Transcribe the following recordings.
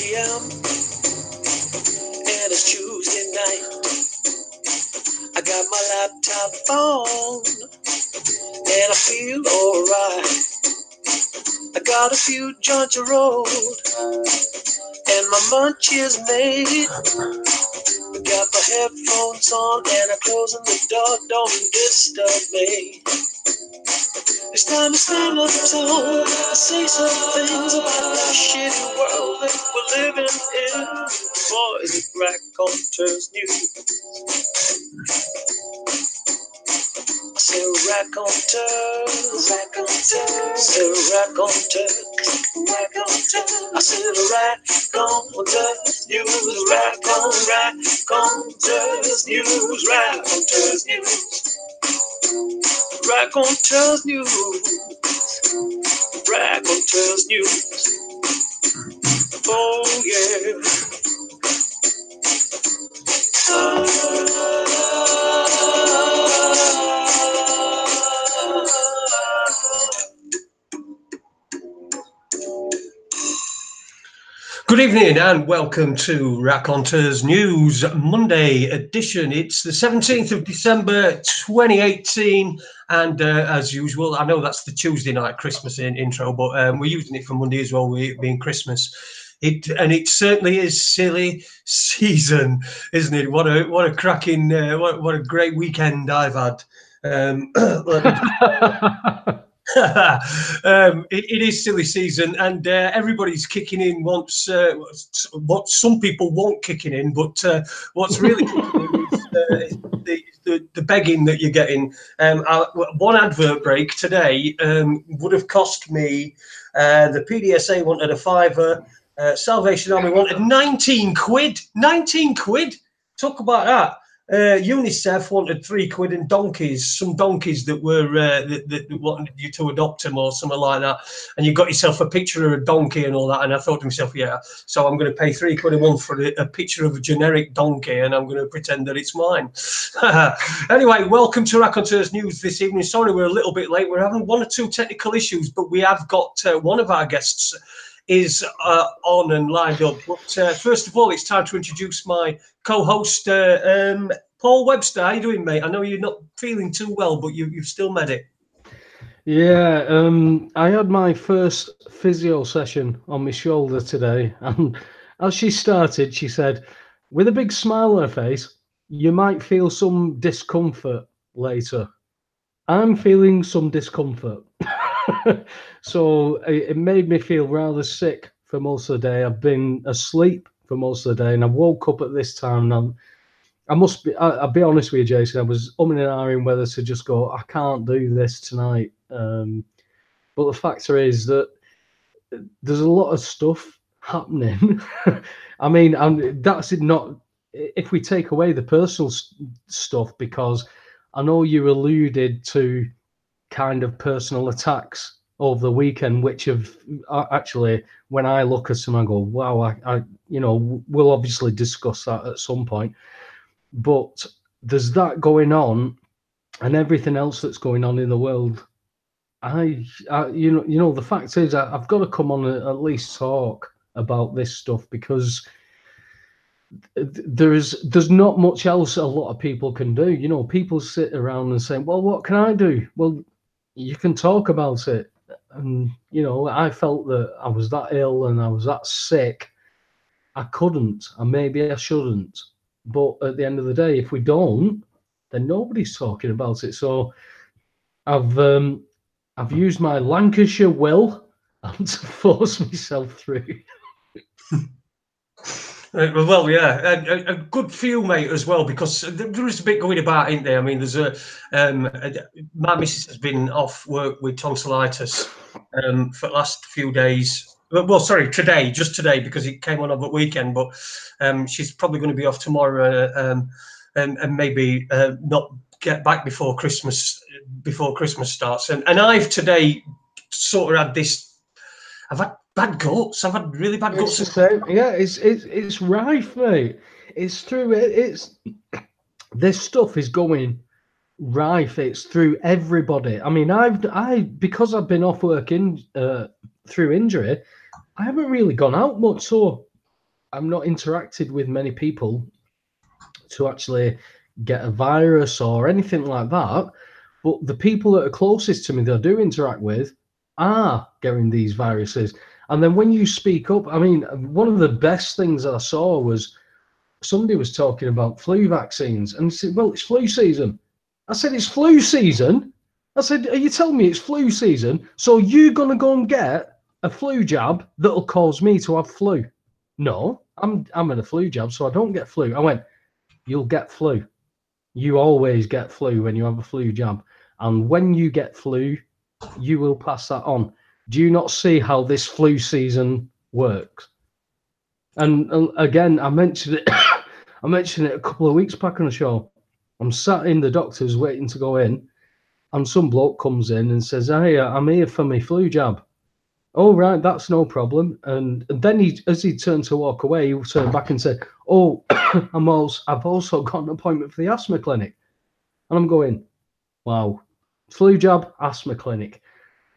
p.m. and it's Tuesday night. I got my laptop on and I feel alright. I got a few joints to roll and my munch is made. I got my headphones on and I'm closing the door, don't disturb me. It's time to stand up tall and say some things about the shitty world that we're living in. Boys at Raconteurs News. I say Raconteurs, say Raconteurs, I say Raconteurs News, Raconteurs News, Raconteurs News. Raconteurs News, Raconteurs News. Oh yeah. Good evening and welcome to Raconteurs News Monday edition. It's the 17th of December 2018 and as usual, I know that's the Tuesday night Christmas intro, but we're using it for Monday as well, with it being Christmas. It certainly is silly season, isn't it? What a cracking, what a great weekend I've had. It is silly season and everybody's kicking in once what some people won't kicking in, but what's really is the begging that you're getting. One advert break today would have cost me, the PDSA wanted a £5, Salvation Army wanted 19 quid. 19 quid, talk about that. UNICEF wanted £3 and some donkeys that were that wanted you to adopt them or something like that, and you got yourself a picture of a donkey and all that. And I thought to myself, yeah, so I'm going to pay £3 a month for a picture of a generic donkey, and I'm going to pretend that it's mine. Anyway, welcome to Raconteurs News this evening. Sorry, we're a little bit late. We're having one or two technical issues, but we have got one of our guests is on and lined up. But first of all, it's time to introduce my co-host, Paul Webster. How you doing, mate? I know you're not feeling too well, but you've still made it. Yeah, I had my first physio session on my shoulder today, and as she started, she said, with a big smile on her face, you might feel some discomfort later. I'm feeling some discomfort. So it made me feel rather sick for most of the day. I've been asleep for most of the day, and I woke up at this time. And I'll be honest with you, Jason, I was umming and ahhing whether to just go, I can't do this tonight. But the factor is that there's a lot of stuff happening. I mean, that's not, if we take away the personal stuff, because I know you alluded to kind of personal attacks over the weekend, which have actually, when I look at them, I go, wow, I we'll obviously discuss that at some point. But there's that going on, and everything else that's going on in the world. The fact is, I've got to come on and at least talk about this stuff, because there's not much else a lot of people can do. You know, people sit around and say, well, what can I do? Well, you can talk about it. And, I felt that I was that ill and I was that sick. I couldn't, and maybe I shouldn't. But at the end of the day, if we don't, then nobody's talking about it. So I've used my Lancashire will to force myself through. Well, yeah, a good few, mate, as well, because there is a bit going about, ain't there? I mean, there's my missus has been off work with tonsillitis for the last few days. Well, sorry, just today, because it came on over the weekend, but she's probably going to be off tomorrow and maybe not get back before Christmas starts. And I've today sort of had this, I've had bad guts. I've had really bad guts. It's the same. Yeah, it's rife, mate. It's through it. This stuff is going rife. It's through everybody. I mean, because I've been off work through injury, I haven't really gone out much. So I'm not interacted with many people to actually get a virus or anything like that. But the people that are closest to me that I do interact with are getting these viruses. And then when you speak up, I mean, one of the best things that I saw was somebody was talking about flu vaccines and said, well, it's flu season. I said, it's flu season? I said, are you telling me it's flu season? So you're going to go and get a flu jab that'll cause me to have flu? No, I'm in a flu jab, so I don't get flu. I went, you'll get flu. You always get flu when you have a flu jab. And when you get flu, you will pass that on. Do you not see how this flu season works? And again, I mentioned it. I mentioned it a couple of weeks back on the show. I'm sat in the doctor's waiting to go in, and some bloke comes in and says, "Hey, I'm here for my flu jab." Oh, right, that's no problem. And then as he turned to walk away, he turned back and said, "Oh, I've also got an appointment for the asthma clinic." And I'm going, "Wow, flu jab, asthma clinic.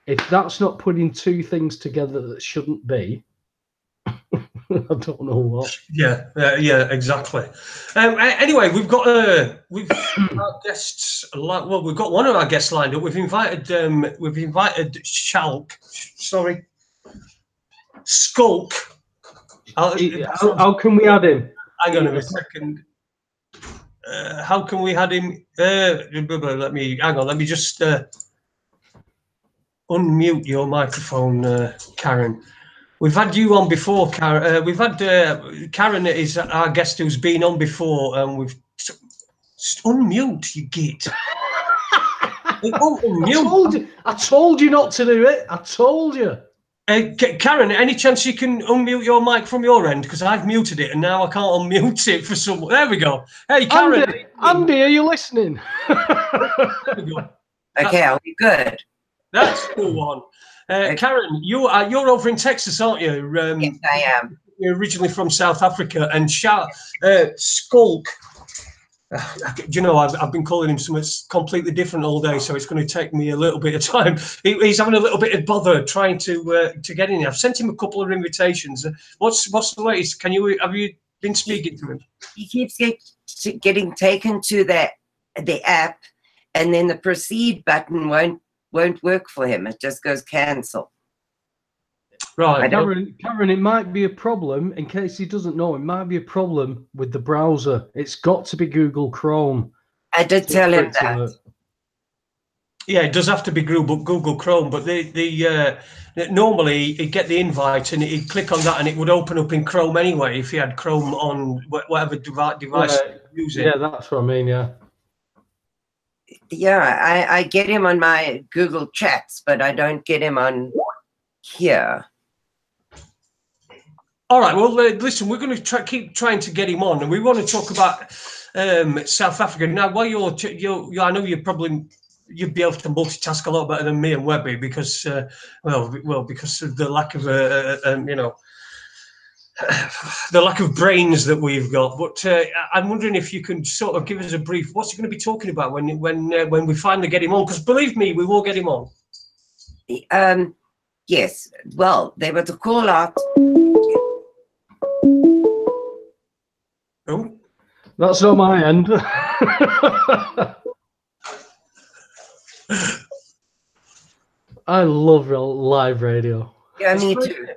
If that's not putting two things together that shouldn't be, I don't know what." Yeah, exactly. Anyway, we've got our guests. Well, we've got one of our guests lined up. We've invited Schalk. Sorry, Schalk. How can we add him? Hang on a second. How can we add him? Let me just unmute your microphone, Karin. We've had you on before, Karin. We've had Karin is our guest who's been on before, and we've unmute, you git. It won't unmute. I told you not to do it. I told you. Karin, any chance you can unmute your mic from your end? Because I've muted it and now I can't unmute it for some. There we go. Hey, Karin. Andy, are you listening? There we go. Okay, are we good? That's the one. Karin, you're over in Texas, aren't you? Yes, I am. You're originally from South Africa, and Schalk. You know, I've been calling him something completely different all day, so it's going to take me a little bit of time. He's having a little bit of bother trying to get in. I've sent him a couple of invitations. What's the latest? Have you been speaking to him? He keeps getting taken to the app, and then the proceed button won't work for him. It just goes cancel. Right. Karin, it might be a problem, in case he doesn't know, it might be a problem with the browser. It's got to be Google Chrome. I did tell him that. Yeah, it does have to be Google Chrome, but normally he'd get the invite and he'd click on that and it would open up in Chrome anyway if he had Chrome on whatever device he's using. Yeah, that's what I mean, yeah. Yeah, I get him on my Google Chats, but I don't get him on here. All right. Well, listen, we're going to keep trying to get him on, and we want to talk about South Africa now. While I know you'd be able to multitask a lot better than me and Webby because, because of the lack of the lack of brains that we've got. But I'm wondering if you can sort of give us a brief. What's he going to be talking about when we finally get him on? Because believe me, we will get him on. Yes. Well, they were to call out. Oh, that's not my end. I love live radio. Yeah, me too.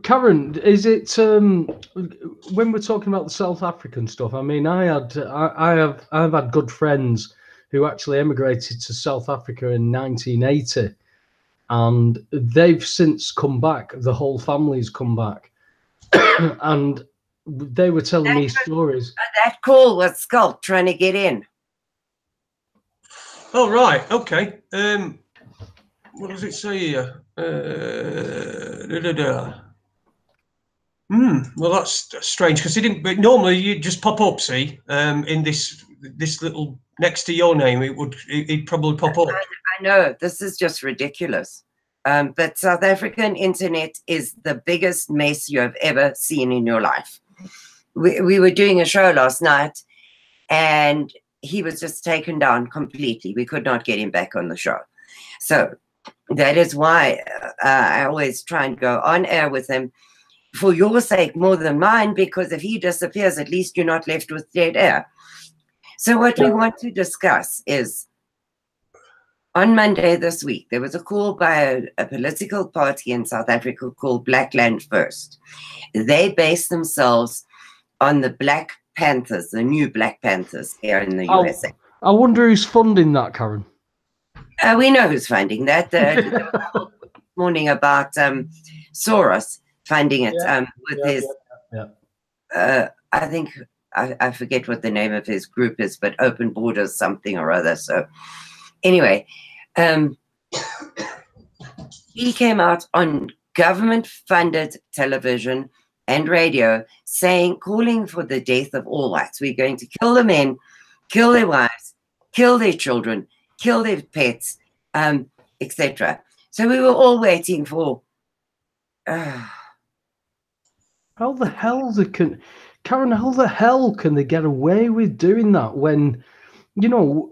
Karin, is it when we're talking about the South African stuff? I mean, I've had good friends who actually emigrated to South Africa in 1980, and they've since come back. The whole family's come back, and they were telling me stories. That call was Schalk trying to get in. Oh right, okay. What does it say here? Well, that's strange because he didn't. But normally you just pop up, see, in this little next to your name, he'd probably pop up. I know this is just ridiculous. But South African internet is the biggest mess you have ever seen in your life. We were doing a show last night, and he was just taken down completely. We could not get him back on the show. So That is why I always try and go on air with him for your sake more than mine, because if he disappears, at least you're not left with dead air. So what we want to discuss is, on Monday this week, there was a call by a political party in South Africa called Black Land First. They base themselves on the Black Panthers, the new Black Panthers here in the USA. I wonder who's funding that, Karin. We know who's funding that. The morning about Soros funding it with his, I think, I forget what the name of his group is, but Open Borders something or other. So anyway, he came out on government-funded television and radio calling for the death of all whites. We're going to kill the men, kill their wives, kill their children, kill their pets, etc. So we were all waiting for... How the hell Karin, how the hell can they get away with doing that when, you know,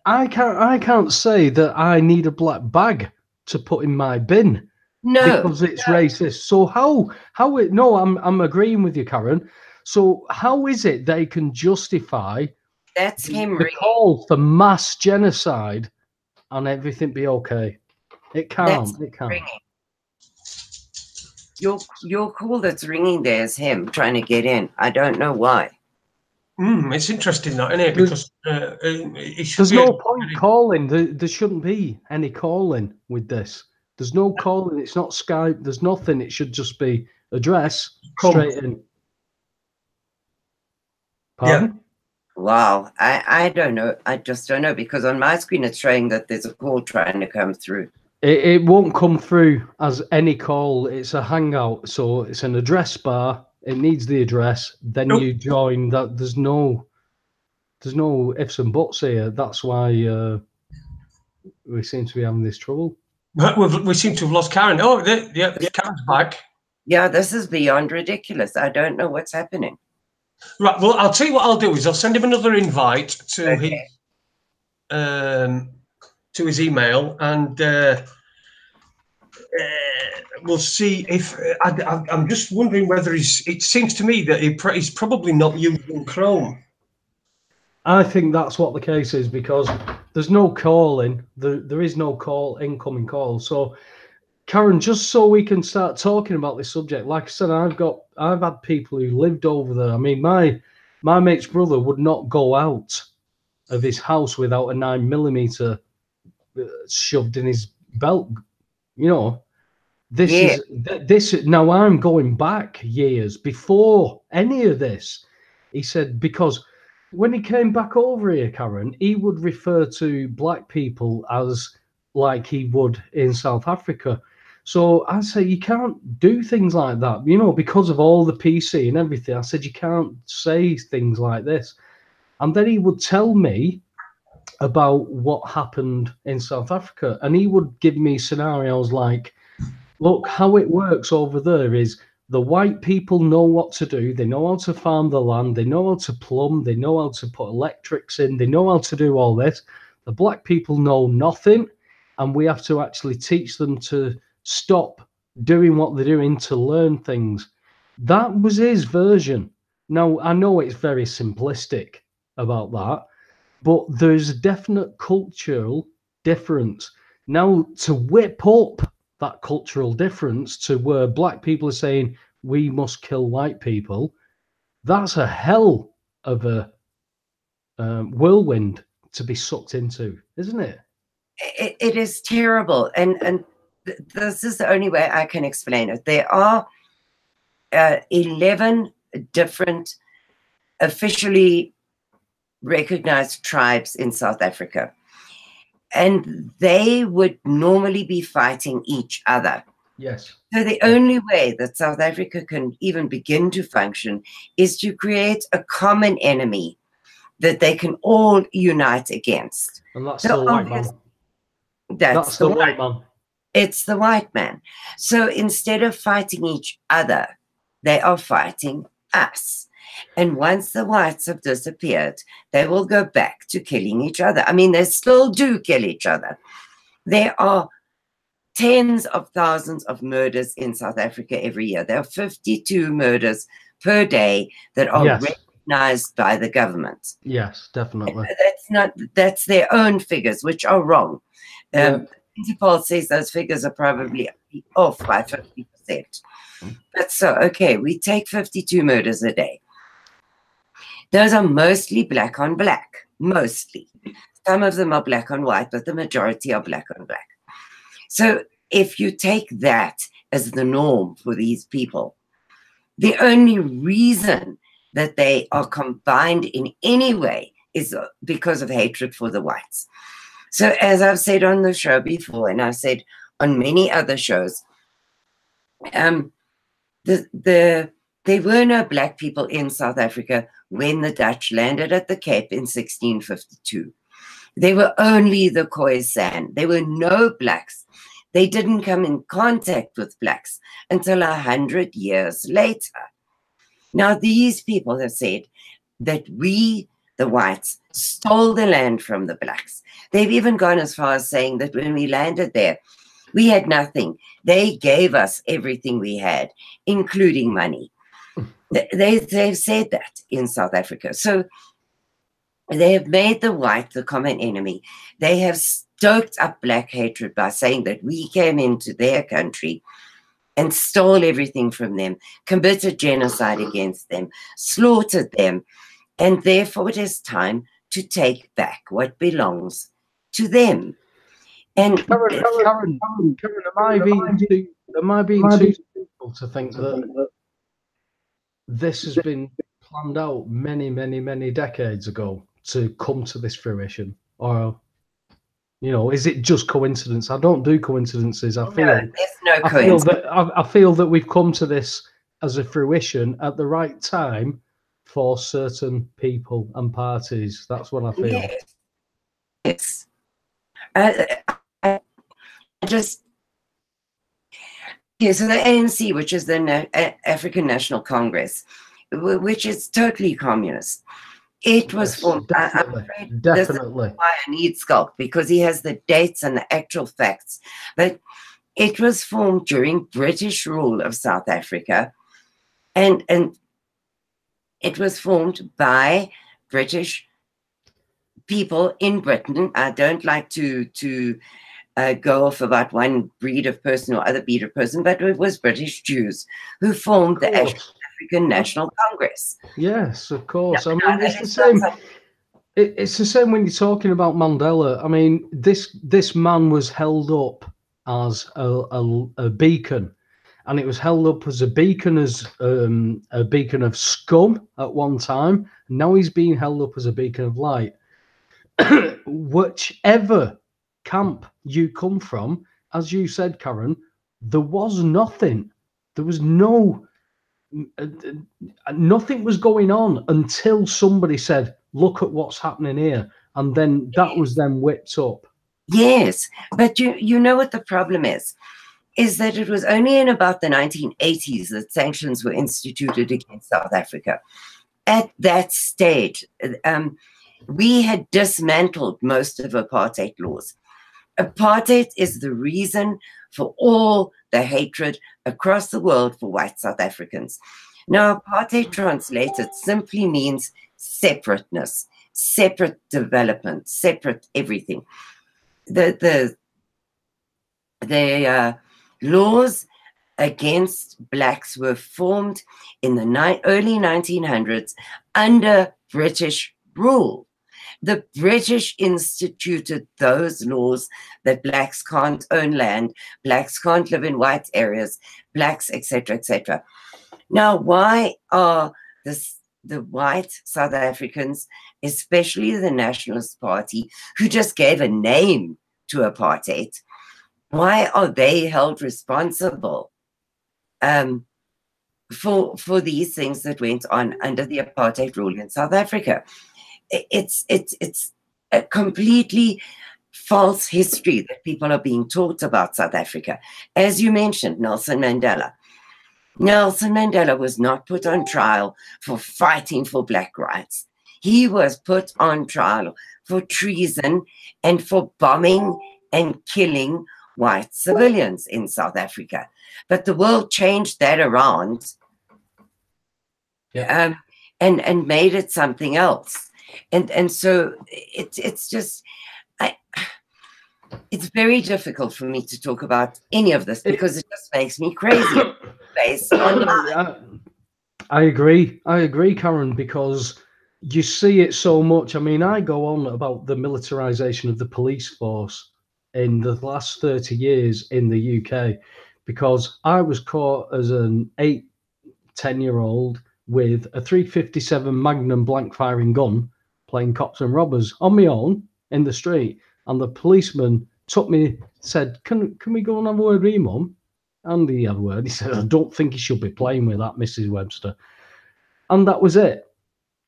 I can't say that I need a black bag to put in my bin. No, because it's racist. So I'm agreeing with you, Karin. So how is it they can justify the call for mass genocide and everything be okay? It can't. It can't. Ringing. Your call that's ringing there is him trying to get in. I don't know why. It's interesting, that, isn't it? Because there's no point calling. There shouldn't be any calling with this. There's no calling. It's not Skype. There's nothing. It should just be address straight in. Pardon? Yeah. Wow. I don't know. I just don't know, because on my screen it's showing that there's a call trying to come through. It won't come through as any call. It's a hangout, so it's an address bar. It needs the address. Then you join. That there's no ifs and buts here. That's why we seem to be having this trouble. We seem to have lost Karin. Oh, Karin's back. Yeah, this is beyond ridiculous. I don't know what's happening. Right. Well, I'll tell you what I'll do is I'll send him another invite to his email, and we'll see if I'm just wondering whether it seems to me that he's probably not using Chrome. I think that's what the case is, because there's no calling. There is no incoming call. So, Karin, just so we can start talking about this subject, like I said, I've had people who lived over there. I mean, my mate's brother would not go out of his house without a 9mm shoved in his belt. You know, this. Now I'm going back years before any of this. He said, because when he came back over here, Karin, he would refer to black people as like he would in South Africa. So I say, you can't do things like that, you know, because of all the PC and everything. I said, you can't say things like this. And then he would tell me about what happened in South Africa. And he would give me scenarios like, look, how it works over there is the white people know what to do. They know how to farm the land. They know how to plumb. They know how to put electrics in. They know how to do all this. The black people know nothing. And we have to actually teach them to stop doing what they're doing to learn things. That was his version. Now, I know it's very simplistic about that, but there's a definite cultural difference. Now, to whip up that cultural difference to where black people are saying we must kill white people, that's a hell of a whirlwind to be sucked into, isn't it? It is terrible, and this is the only way I can explain it. There are 11 different officially recognized tribes in South Africa, and they would normally be fighting each other. Yes. So the only way that South Africa can even begin to function is to create a common enemy that they can all unite against. And that's the white man. That's the white man. It's the white man. So instead of fighting each other, they are fighting us. And once the whites have disappeared, they will go back to killing each other. I mean, they still do kill each other. There are tens of thousands of murders in South Africa every year. There are 52 murders per day that are recognized by the government. Yes, definitely. That's their own figures, which are wrong. Interpol says those figures are probably off by 50%. But so, okay, we take 52 murders a day. Those are mostly black on black, mostly. Some of them are black on white, but the majority are black on black. So if you take that as the norm for these people, the only reason that they are combined in any way is because of hatred for the whites. So as I've said on the show before, and I've said on many other shows, there were no black people in South Africa when the Dutch landed at the Cape in 1652. There were only the Khoisan. There were no blacks. They didn't come in contact with blacks until 100 years later. Now, these people have said that we, the whites, stole the land from the blacks. They've even gone as far as saying that when we landed there, we had nothing. They gave us everything we had, including money. They've said that in South Africa. So they have made the white the common enemy. They have stoked up black hatred by saying that we came into their country and stole everything from them, committed genocide against them, slaughtered them, and therefore it is time to take back what belongs to them. And Karin, am I being too simple to think that this has been planned out many, many, many decades ago to come to this fruition? Or, you know, is it just coincidence? I don't do coincidences. I feel that we've come to this as a fruition at the right time for certain people and parties. That's what I feel. Yes. I just, so the ANC, which is the African National Congress, which is totally communist, it was formed. Definitely. This is why I need Schalk, because he has the dates and the actual facts. But it was formed during British rule of South Africa, and it was formed by British people in Britain. I don't like to go off about one breed of person or other breed of person, but it was British Jews who formed the African National Congress. Yes, of course. I mean, it's the same. It's the same when you're talking about Mandela. I mean, this man was held up as a beacon, and it was held up as a beacon of scum at one time. Now he's being held up as a beacon of light. Whichever camp you come from, as you said, Karin, there was nothing. There was nothing was going on until somebody said, "Look at what's happening here," and then that was then whipped up. Yes, but you know what the problem is that it was only in about the 1980s that sanctions were instituted against South Africa. At that stage, we had dismantled most of apartheid laws. Apartheid is the reason for all the hatred across the world for white South Africans. Now, apartheid translated simply means separateness, separate development, separate everything. The laws against blacks were formed in the early 1900s under British rule. The British instituted those laws that blacks can't own land, blacks can't live in white areas, blacks, etc., etc. Now, why are the white South Africans, especially the Nationalist Party, who just gave a name to apartheid, why are they held responsible for these things that went on under the apartheid rule in South Africa? It's a completely false history that people are being taught about South Africa. As you mentioned, Nelson Mandela. Nelson Mandela was not put on trial for fighting for black rights. He was put on trial for treason and for bombing and killing white civilians in South Africa. But the world changed that around, and made it something else. And so it's just, it's very difficult for me to talk about any of this because it just makes me crazy. Based on I agree, Karin, because you see it so much. I mean, I go on about the militarization of the police force in the last 30 years in the UK, because I was caught as an 10-year-old with a 357 Magnum blank firing gun playing cops and robbers on my own in the street, and the policeman took me, said, can we go and have a word with you, Mum? And he had a word. He said, I don't think you should be playing with that, Mrs. Webster. And that was it.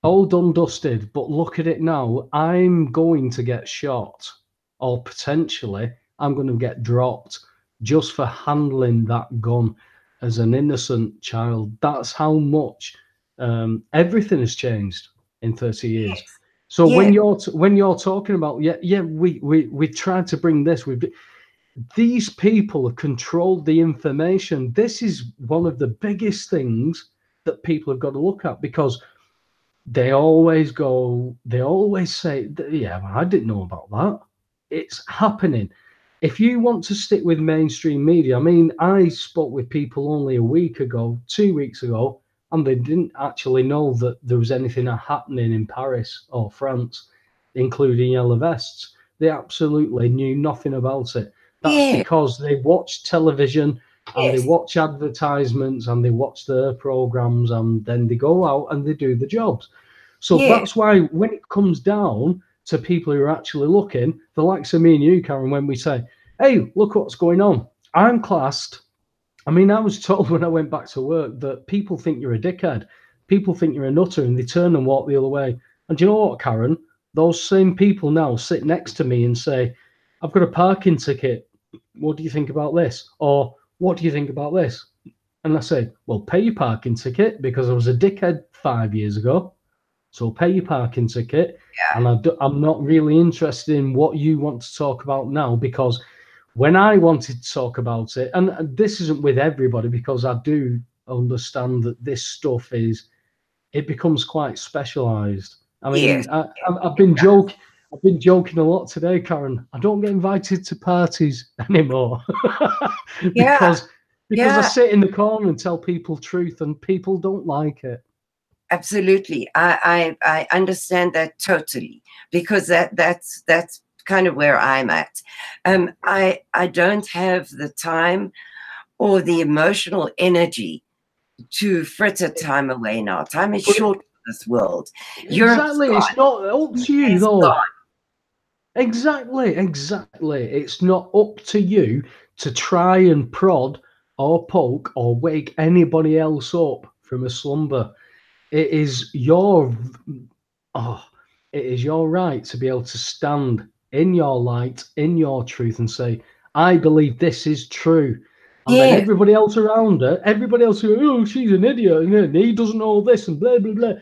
All done, dusted. But look at it now. I'm going to get shot, or potentially I'm going to get dropped just for handling that gun as an innocent child. That's how much everything has changed in 30 years. Yes. So when you're talking about we tried to bring this. These people have controlled the information. This is one of the biggest things that people have got to look at, because they always say, yeah, I didn't know about that. It's happening. If you want to stick with mainstream media, I mean, I spoke with people only a week ago, 2 weeks ago, and they didn't actually know that there was anything happening in Paris or France, including yellow vests. They absolutely knew nothing about it. That's because they watch television and they watch advertisements and they watch their programs, and then they go out and they do the jobs. So that's why when it comes down to people who are actually looking, the likes of me and you, Karin, when we say, hey, look what's going on, I'm classed. I mean, I was told when I went back to work that people think you're a dickhead. People think you're a nutter, and they turn and walk the other way. And do you know what, Karin? Those same people now sit next to me and say, I've got a parking ticket. What do you think about this? Or what do you think about this? And I say, well, pay your parking ticket, because I was a dickhead 5 years ago. So pay your parking ticket. And I'm not really interested in what you want to talk about now, because when I wanted to talk about it, and this isn't with everybody, because I do understand that this stuff it becomes quite specialized. I mean, I've been joking a lot today, Karin. I don't get invited to parties anymore because I sit in the corner and tell people truth, and people don't like it. Absolutely, I understand that totally, because that's kind of where I'm at. I don't have the time or the emotional energy to fritter time away now. Time is short for this world. Exactly, it's not up to you though. Exactly. It's not up to you to try and prod or poke or wake anybody else up from a slumber. It is your right to be able to stand in your light, in your truth, and say, I believe this is true. And then everybody else around her, everybody else who, oh, she's an idiot, and he doesn't know all this, and blah blah blah.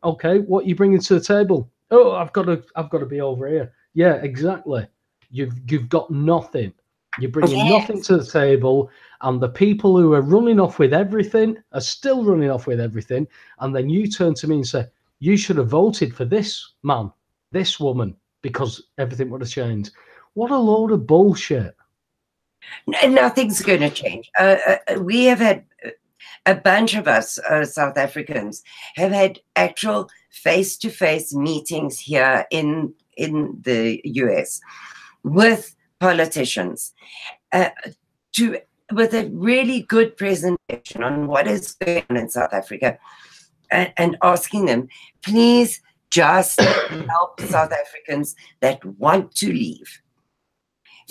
Okay, what are you bringing to the table? Oh, I've got to be over here. Yeah, exactly. You've got nothing. You're bringing nothing to the table, and the people who are running off with everything are still running off with everything. And then you turn to me and say, you should have voted for this man, this woman, because everything would have changed. What a load of bullshit. Nothing's going to change. We have had a bunch of us, South Africans, have had actual face-to-face meetings here in the US with politicians with a really good presentation on what is going on in South Africa, and asking them, please just help South Africans that want to leave.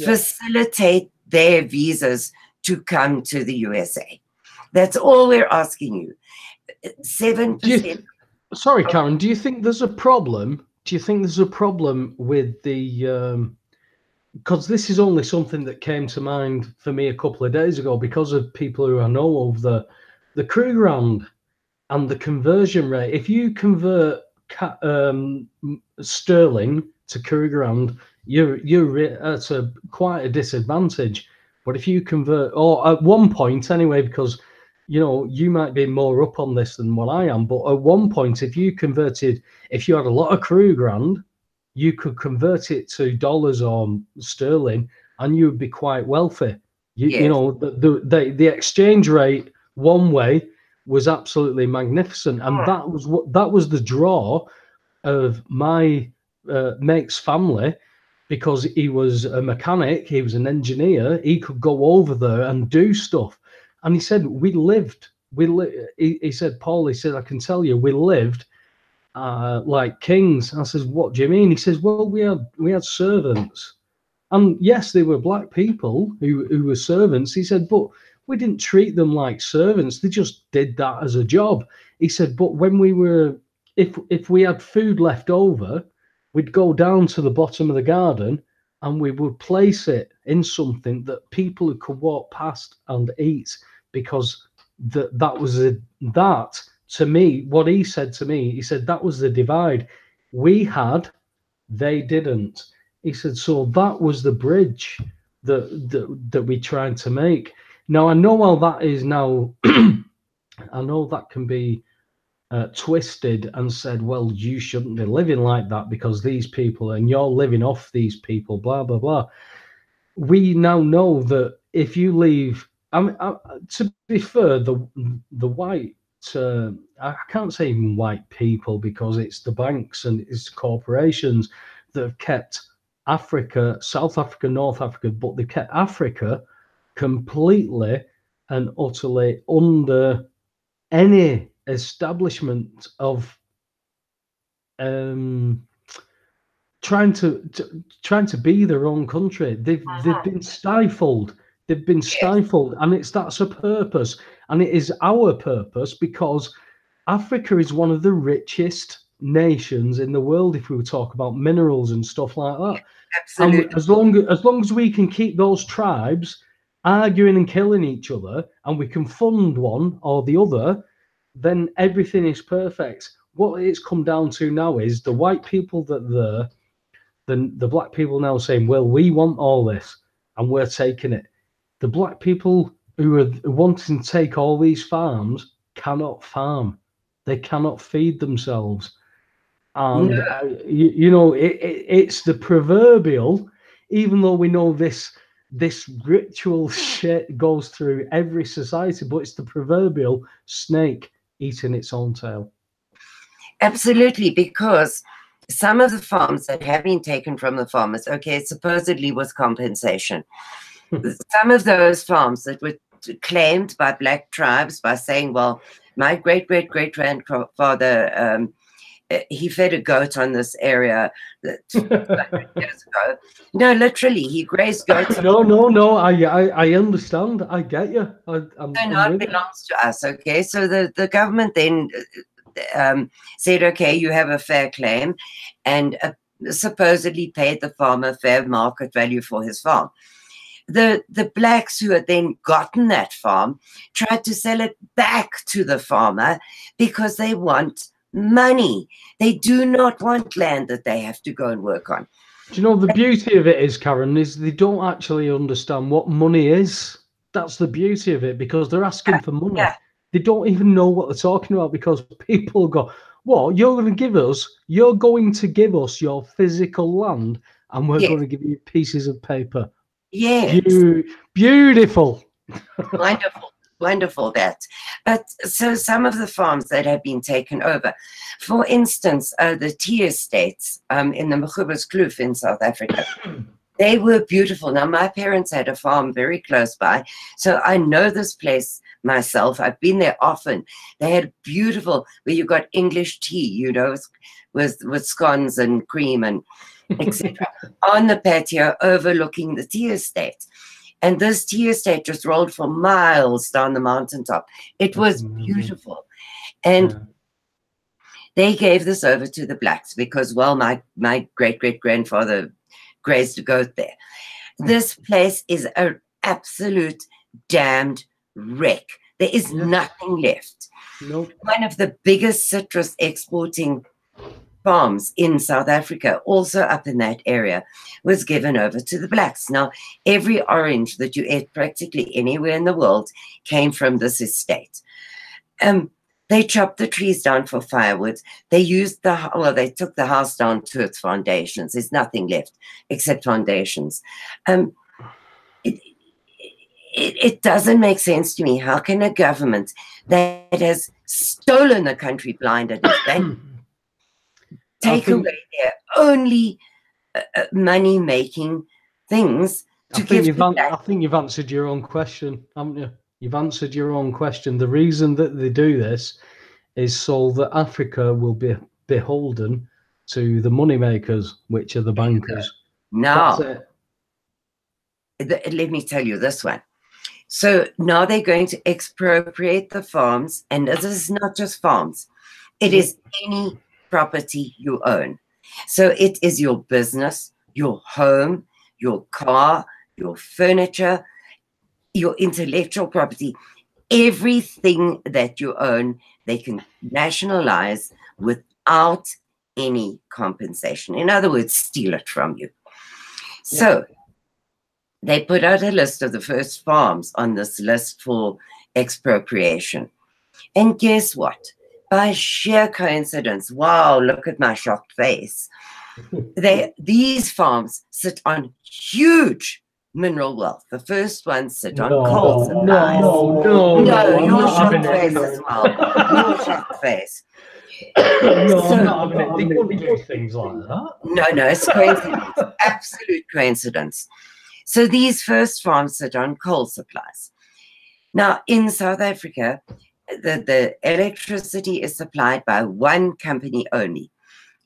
Facilitate their visas to come to the USA. That's all we're asking you. 7%. Sorry, Karin, do you think there's a problem? Do you think there's a problem with the... because this is only something that came to mind for me a couple of days ago because of people who I know of the Krugerrand and the conversion rate. If you convert sterling to Krugerrand, you're at quite a disadvantage. But if you convert, or at one point anyway, because you might be more up on this than what I am, but at one point, if you had a lot of crew grand, you could convert it to dollars or sterling, and you would be quite wealthy. The exchange rate one way was absolutely magnificent, and that was the draw of my mate's family, because he was a mechanic, he was an engineer, he could go over there and do stuff. And he said, he said, Paul, he said, I can tell you, we lived like kings. I says, what do you mean? He says, well, we had servants. And yes, they were black people who were servants. He said, but we didn't treat them like servants. They just did that as a job. He said, but when if we had food left over, we'd go down to the bottom of the garden and we would place it in something that people could walk past and eat, because that was to me, what he said to me, he said that was the divide. We had, they didn't. He said, so that was the bridge that we tried to make. Now, I know how that is now. I know that can be twisted and said, well, you shouldn't be living like that because these people, and you're living off these people, blah, blah, blah. We now know that if you leave, to be fair, the white, I can't say even white people, because it's the banks and it's corporations that have kept Africa, South Africa, North Africa, but they kept Africa completely and utterly under any establishment of trying to be their own country. They've been stifled. They've been stifled, and that's a purpose, and it is our purpose, because Africa is one of the richest nations in the world if we talk about minerals and stuff like that. Absolutely. And as long as we can keep those tribes arguing and killing each other, and we can fund one or the other, then everything is perfect. What it's come down to now is the white people the black people now saying, well, we want all this and we're taking it. The black people who are wanting to take all these farms cannot farm. They cannot feed themselves. And, it's the proverbial, even though we know this ritual shit goes through every society, but it's the proverbial snake eating its own tail. Absolutely, because some of the farms that have been taken from the farmers, supposedly with compensation. Some of those farms that were claimed by black tribes by saying, well, my great-great-great-grandfather, he fed a goat on this area 100 years ago. No, literally, he grazed goats. No, I understand. I get you. It belongs to us, okay? So the government then said, okay, you have a fair claim, and supposedly paid the farmer fair market value for his farm. The blacks who had then gotten that farm tried to sell it back to the farmer because they want money. They do not want land that they have to go and work on. Do you know the beauty of it is, Karen, is they don't actually understand what money is. That's the beauty of it, because they're asking for money. Yeah. They don't even know what they're talking about, because people go, what, you're going to give us your physical land, and we're going to give you pieces of paper. Yes. Beautiful. Wonderful that. But so some of the farms that have been taken over, for instance, the tea estates in the Mkhubas Kloof in South Africa, they were beautiful. Now, my parents had a farm very close by, so I know this place myself. I've been there often. They had beautiful, where you got English tea, with scones and cream and etc. on the patio overlooking the tea estate. And this tea estate just rolled for miles down the mountaintop. It was beautiful. And they gave this over to the blacks because, well, my great-great-grandfather grazed a goat there. This place is an absolute damned wreck. There is nothing left. Nope. One of the biggest citrus exporting farms in South Africa, also up in that area, was given over to the blacks. Now, every orange that you ate practically anywhere in the world came from this estate. They chopped the trees down for firewood. They used they took the house down to its foundations. There's nothing left except foundations. It doesn't make sense to me. How can a government that has stolen the country, blinded its bank, take away their only money-making things to give? I think you've answered your own question, haven't you? You've answered your own question. The reason that they do this is so that Africa will be beholden to the moneymakers, which are the bankers. Now, let me tell you this one. So now they're going to expropriate the farms, and this is not just farms. It is any property you own. So it is your business, your home, your car, your furniture, your intellectual property, everything that you own, they can nationalize without any compensation. In other words, steal it from you. So they put out a list of the first farms on this list for expropriation. And guess what? By sheer coincidence, wow, look at my shocked face. These farms sit on huge mineral wealth. The first ones sit on coal supplies. No, your shocked face as well. Your shocked face. I'm not having it. They wouldn't do things like that. No, it's coincidence. Absolute coincidence. So these first farms sit on coal supplies. Now, in South Africa, the electricity is supplied by one company only,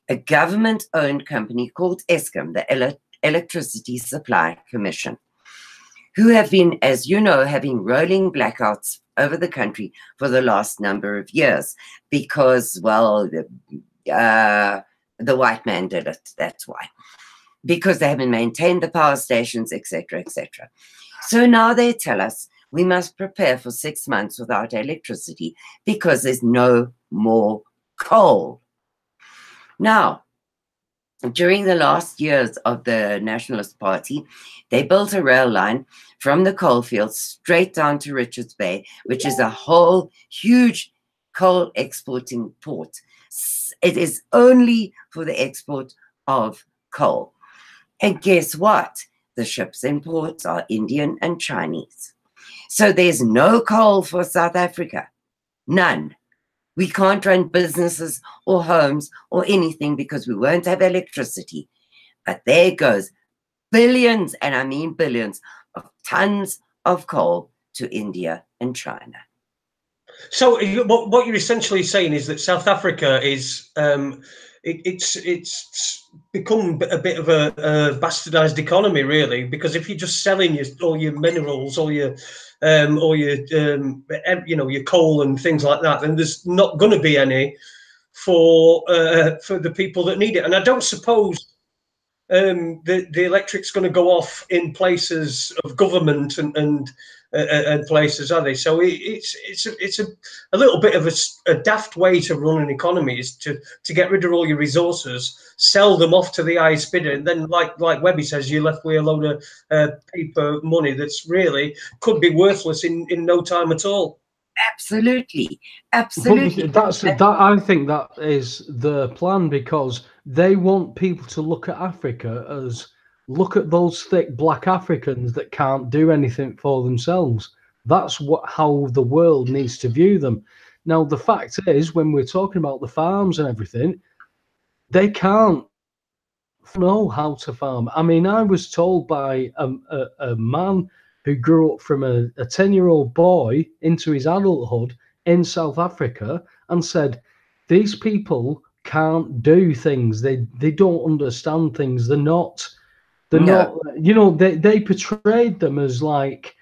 a government-owned company called Eskom, the Electricity Supply Commission, who have been, as you know, having rolling blackouts over the country for the last number of years because, well, the white man did it, that's why. Because they haven't maintained the power stations, etc., etc. So now they tell us we must prepare for 6 months without electricity because there's no more coal. Now, during the last years of the Nationalist Party, they built a rail line from the coalfields straight down to Richards Bay, which is a whole huge coal exporting port. It is only for the export of coal. And guess what? The ships in ports are Indian and Chinese. So there's no coal for South Africa. None. We can't run businesses or homes or anything because we won't have electricity. But there goes billions, and I mean billions, of tons of coal to India and China. So what you're essentially saying is that South Africa is it's become a bit of a bastardized economy, really, because if you're just selling all your minerals, all your your coal and things like that, then there's not going to be any for the people that need it. And I don't suppose the electric's going to go off in places of government and places, are they? So it's a little bit of a daft way to run an economy, is to get rid of all your resources, sell them off to the highest bidder, and then like Webby says, you're left with a load of paper money that's really could be worthless in no time at all. Absolutely. I think that is the plan, because they want people to look at Africa as, look at those thick black Africans that can't do anything for themselves. That's how the world needs to view them. Now, the fact is, when we're talking about the farms and everything, they can't know how to farm. I mean, I was told by a man who grew up from a 10-year-old boy into his adulthood in South Africa and said, these people can't do things. They don't understand things. They're not, they portrayed them as like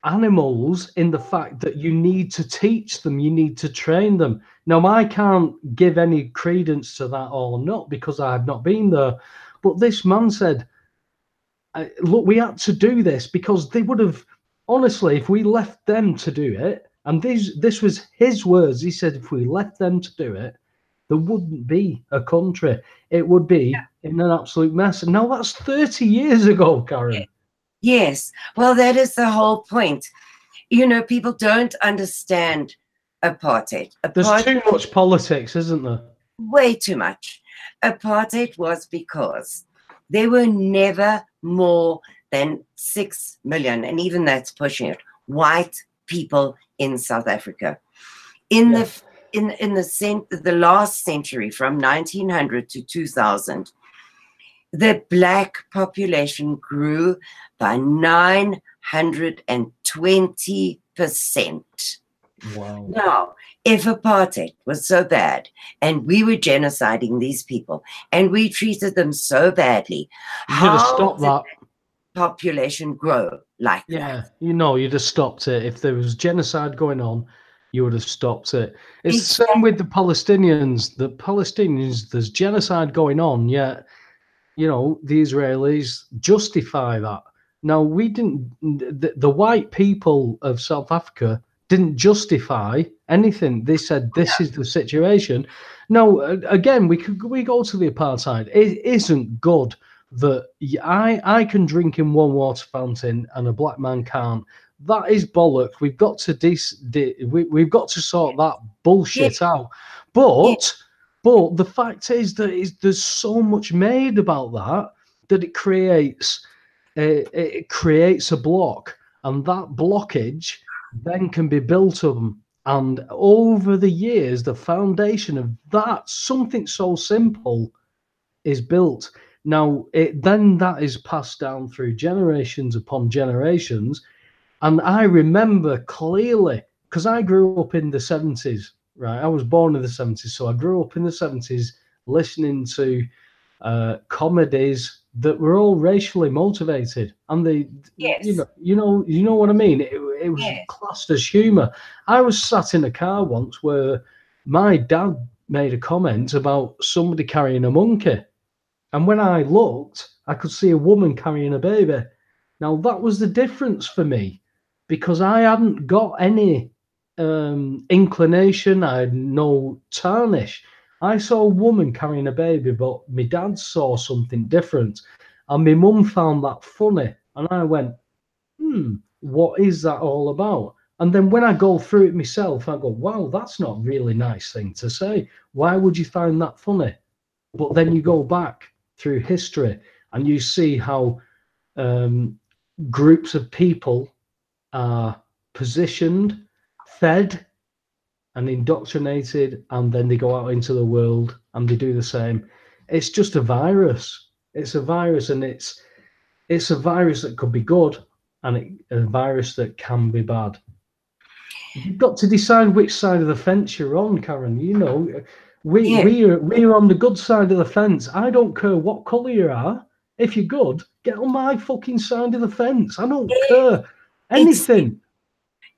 animals, in the fact that you need to teach them, you need to train them. Now, I can't give any credence to that or not, because I have not been there. But this man said, look, we had to do this because they would have, honestly, if we left them to do it, and this was his words, he said, if we left them to do it, there wouldn't be a country. It would be in an absolute mess. And now that's 30 years ago, Karin. Yes. Well, that is the whole point. You know, people don't understand apartheid. There's too much politics, isn't there? Way too much. Apartheid was because there were never more than 6 million, and even that's pushing it, white people in South Africa. In the last century, from 1900 to 2000, the black population grew by 920%. Wow. Now, if apartheid was so bad and we were genociding these people and we treated them so badly, how did that population grow like that? You know, you'd have stopped it. If there was genocide going on, you would have stopped it. It's the same with the Palestinians. The Palestinians, there's genocide going on, yet, you know, the Israelis justify that. Now, we didn't, the white people of South Africa didn't justify anything. They said, this is the situation. Now, again, we go to the apartheid. It isn't good that I can drink in one water fountain and a black man can't. That is bollocks. We've got to we've got to sort that bullshit out. But the fact is that there's so much made about that it creates a block, and that blockage then can be built up. And over the years, the foundation of that, something so simple, is built. Now, then that is passed down through generations upon generations. And I remember clearly, because I grew up in the 70s, right? I was born in the 70s, so I grew up in the 70s listening to comedies that were all racially motivated, and they, you know what I mean. It was classed as humour. I was sat in a car once where my dad made a comment about somebody carrying a monkey, and when I looked, I could see a woman carrying a baby. Now that was the difference for me, because I hadn't got any inclination. I had no tarnish. I saw a woman carrying a baby, but my dad saw something different. And my mum found that funny. And I went, what is that all about? And then when I go through it myself, I go, wow, that's not a really nice thing to say. Why would you find that funny? But then you go back through history and you see how groups of people are positioned, fed, and indoctrinated, and then they go out into the world and they do the same. It's just a virus. It's a virus, and it's a virus that could be good, and a virus that can be bad. You've got to decide which side of the fence you're on, Karin. You know, we're on the good side of the fence. I don't care what colour you are. If you're good, get on my fucking side of the fence. I don't care anything.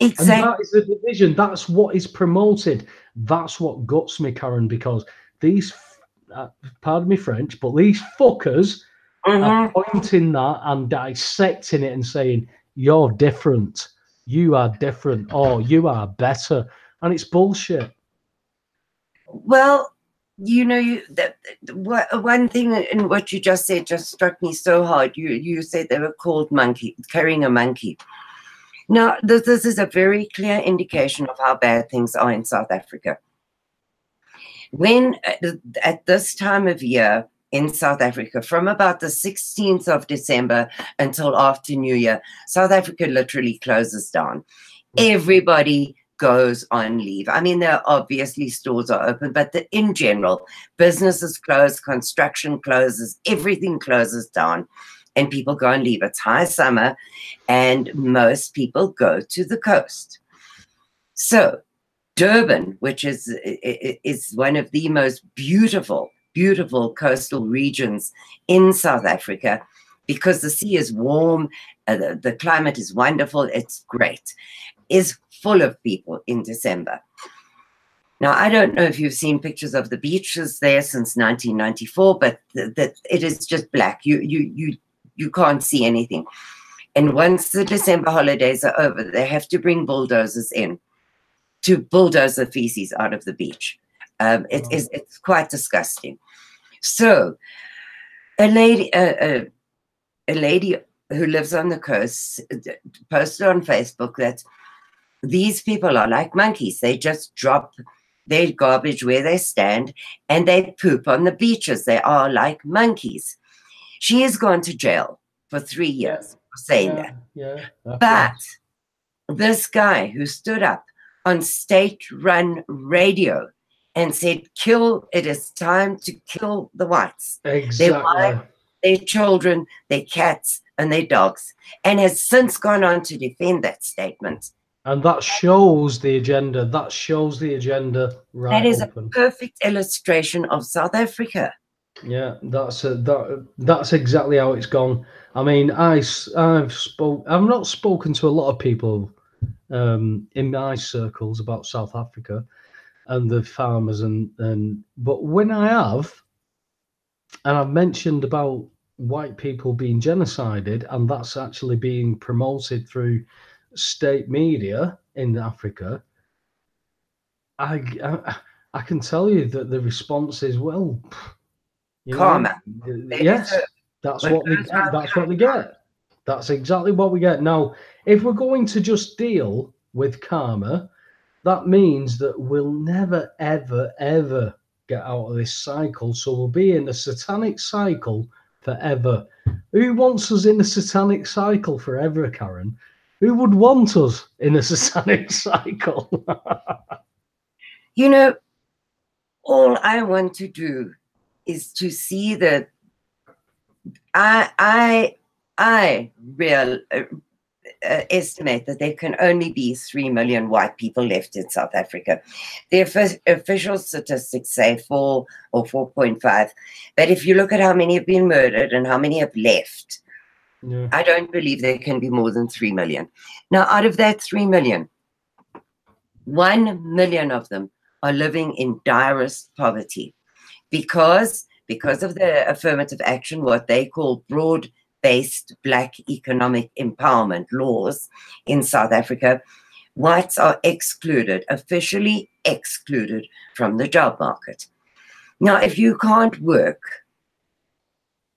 Exactly. And that is the division. That's what is promoted. That's what guts me, Karin, because these, pardon me French, but these fuckers are pointing that and dissecting it and saying, you're different, you are different, or you are better. And it's bullshit. Well, you know, one thing in what you just said just struck me so hard. You said they were called carrying a monkey. Now, this is a very clear indication of how bad things are in South Africa. When, at this time of year in South Africa, from about the 16th of December until after New Year, South Africa literally closes down. Everybody goes on leave. I mean, there are obviously stores are open, but in general, businesses close, construction closes, everything closes down. And people go on leave. It's high summer, and most people go to the coast. So Durban, which is one of the most beautiful coastal regions in South Africa, because the sea is warm, the climate is wonderful, it's great, is full of people in December. Now, I don't know if you've seen pictures of the beaches there since 1994, but it is just black. You can't see anything. And once the December holidays are over, they have to bring bulldozers in to bulldoze the feces out of the beach. It's quite disgusting. So a lady who lives on the coast posted on Facebook that these people are like monkeys. They just drop their garbage where they stand and they poop on the beaches. They are like monkeys. She has gone to jail for 3 years for saying that. Yeah. But this guy who stood up on state-run radio and said, it is time to kill the whites. Exactly. Their wives, their children, their cats, and their dogs, and has since gone on to defend that statement. And that shows the agenda. That shows the agenda right That is open. A perfect illustration of South Africa. Yeah, that's exactly how it's gone. I mean, I've not spoken to a lot of people in my circles about South Africa and the farmers, but when I have, and I've mentioned about white people being genocided, and that's actually being promoted through state media in Africa, I can tell you that the response is, well, karma. Yes, that's what they get. That's what they get. That's exactly what we get. Now, if we're going to just deal with karma, that means that we'll never, ever, ever get out of this cycle. So we'll be in a satanic cycle forever. Who wants us in a satanic cycle forever, Karen? Who would want us in a satanic cycle? You know, all I want to do is to see that I estimate that there can only be 3 million white people left in South Africa. The official statistics say 4 or 4.5. But if you look at how many have been murdered and how many have left, I don't believe there can be more than 3 million. Now, out of that 3 million, 1 million of them are living in direst poverty because of the affirmative action, what they call broad-based Black economic empowerment laws in South Africa. Whites are excluded, officially excluded from the job market. Now, if you can't work,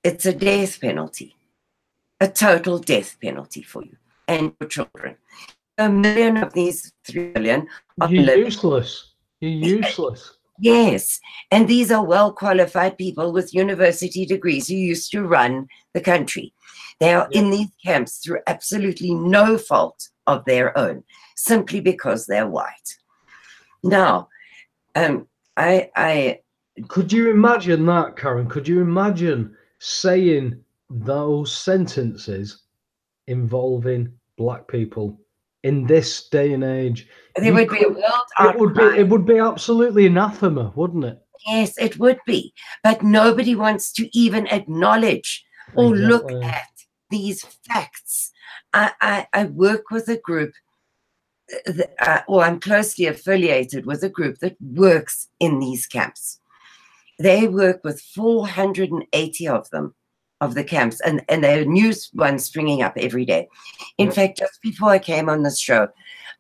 it's a death penalty, a total death penalty for you and your children. 1 million of these 3 million are useless. You're useless. Yes, and these are well-qualified people with university degrees who used to run the country. They are in these camps through absolutely no fault of their own, simply because they're white. Now, could you imagine that, Karen? Could you imagine saying those sentences involving Black people in this day and age? There would be a world outcry. It would be absolutely anathema, wouldn't it? Yes, it would be. But nobody wants to even acknowledge or look at these facts. I work with a group, or I'm closely affiliated with a group that works in these camps. They work with 480 of them, of the camps, and there are new ones springing up every day. In fact, just before I came on this show,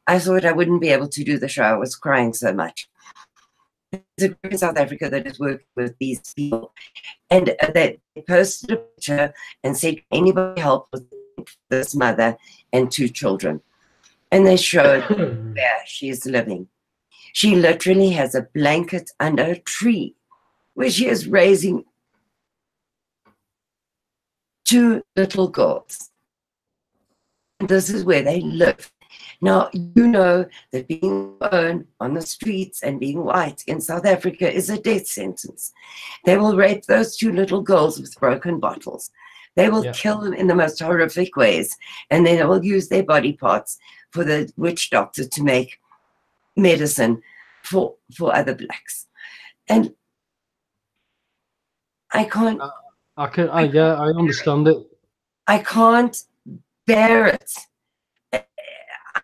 I thought I wouldn't be able to do the show. I was crying so much. There's a group in South Africa that is working with these people, and they posted a picture and said, anybody help with this mother and 2 children? And they showed where she is living. She literally has a blanket under a tree where she is raising 2 little girls. And this is where they live. Now, you know that being born on the streets and being white in South Africa is a death sentence. They will rape those 2 little girls with broken bottles. They will kill them in the most horrific ways. And then they will use their body parts for the witch doctor to make medicine for other Blacks. And I can't. I understand it. I can't bear it.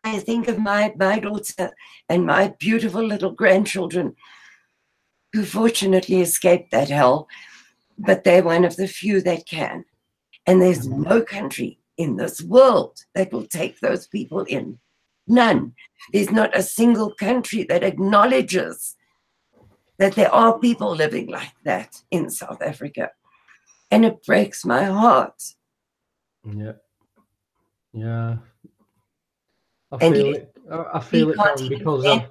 I think of my daughter and my beautiful little grandchildren who fortunately escaped that hell, but they're one of the few that can. And there's no country in this world that will take those people in. None. There's not a single country that acknowledges that there are people living like that in South Africa. And it breaks my heart. Yeah. Yeah. I And feel yet it. I feel it, Karin, because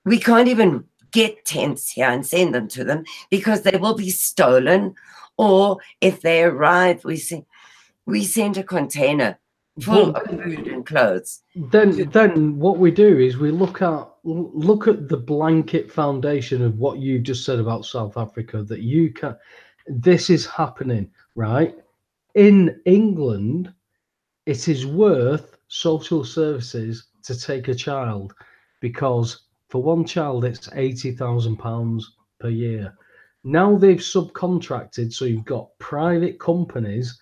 we can't even get tents here and send them to them because they will be stolen. Or if they arrive, we send a container full of food and clothes. Then what we do is we look at the blanket foundation of what you just said about South Africa, that you can. This is happening, right? In England, it is worth social services to take a child, because for one child it's £80,000 per year. Now they've subcontracted, so you've got private companies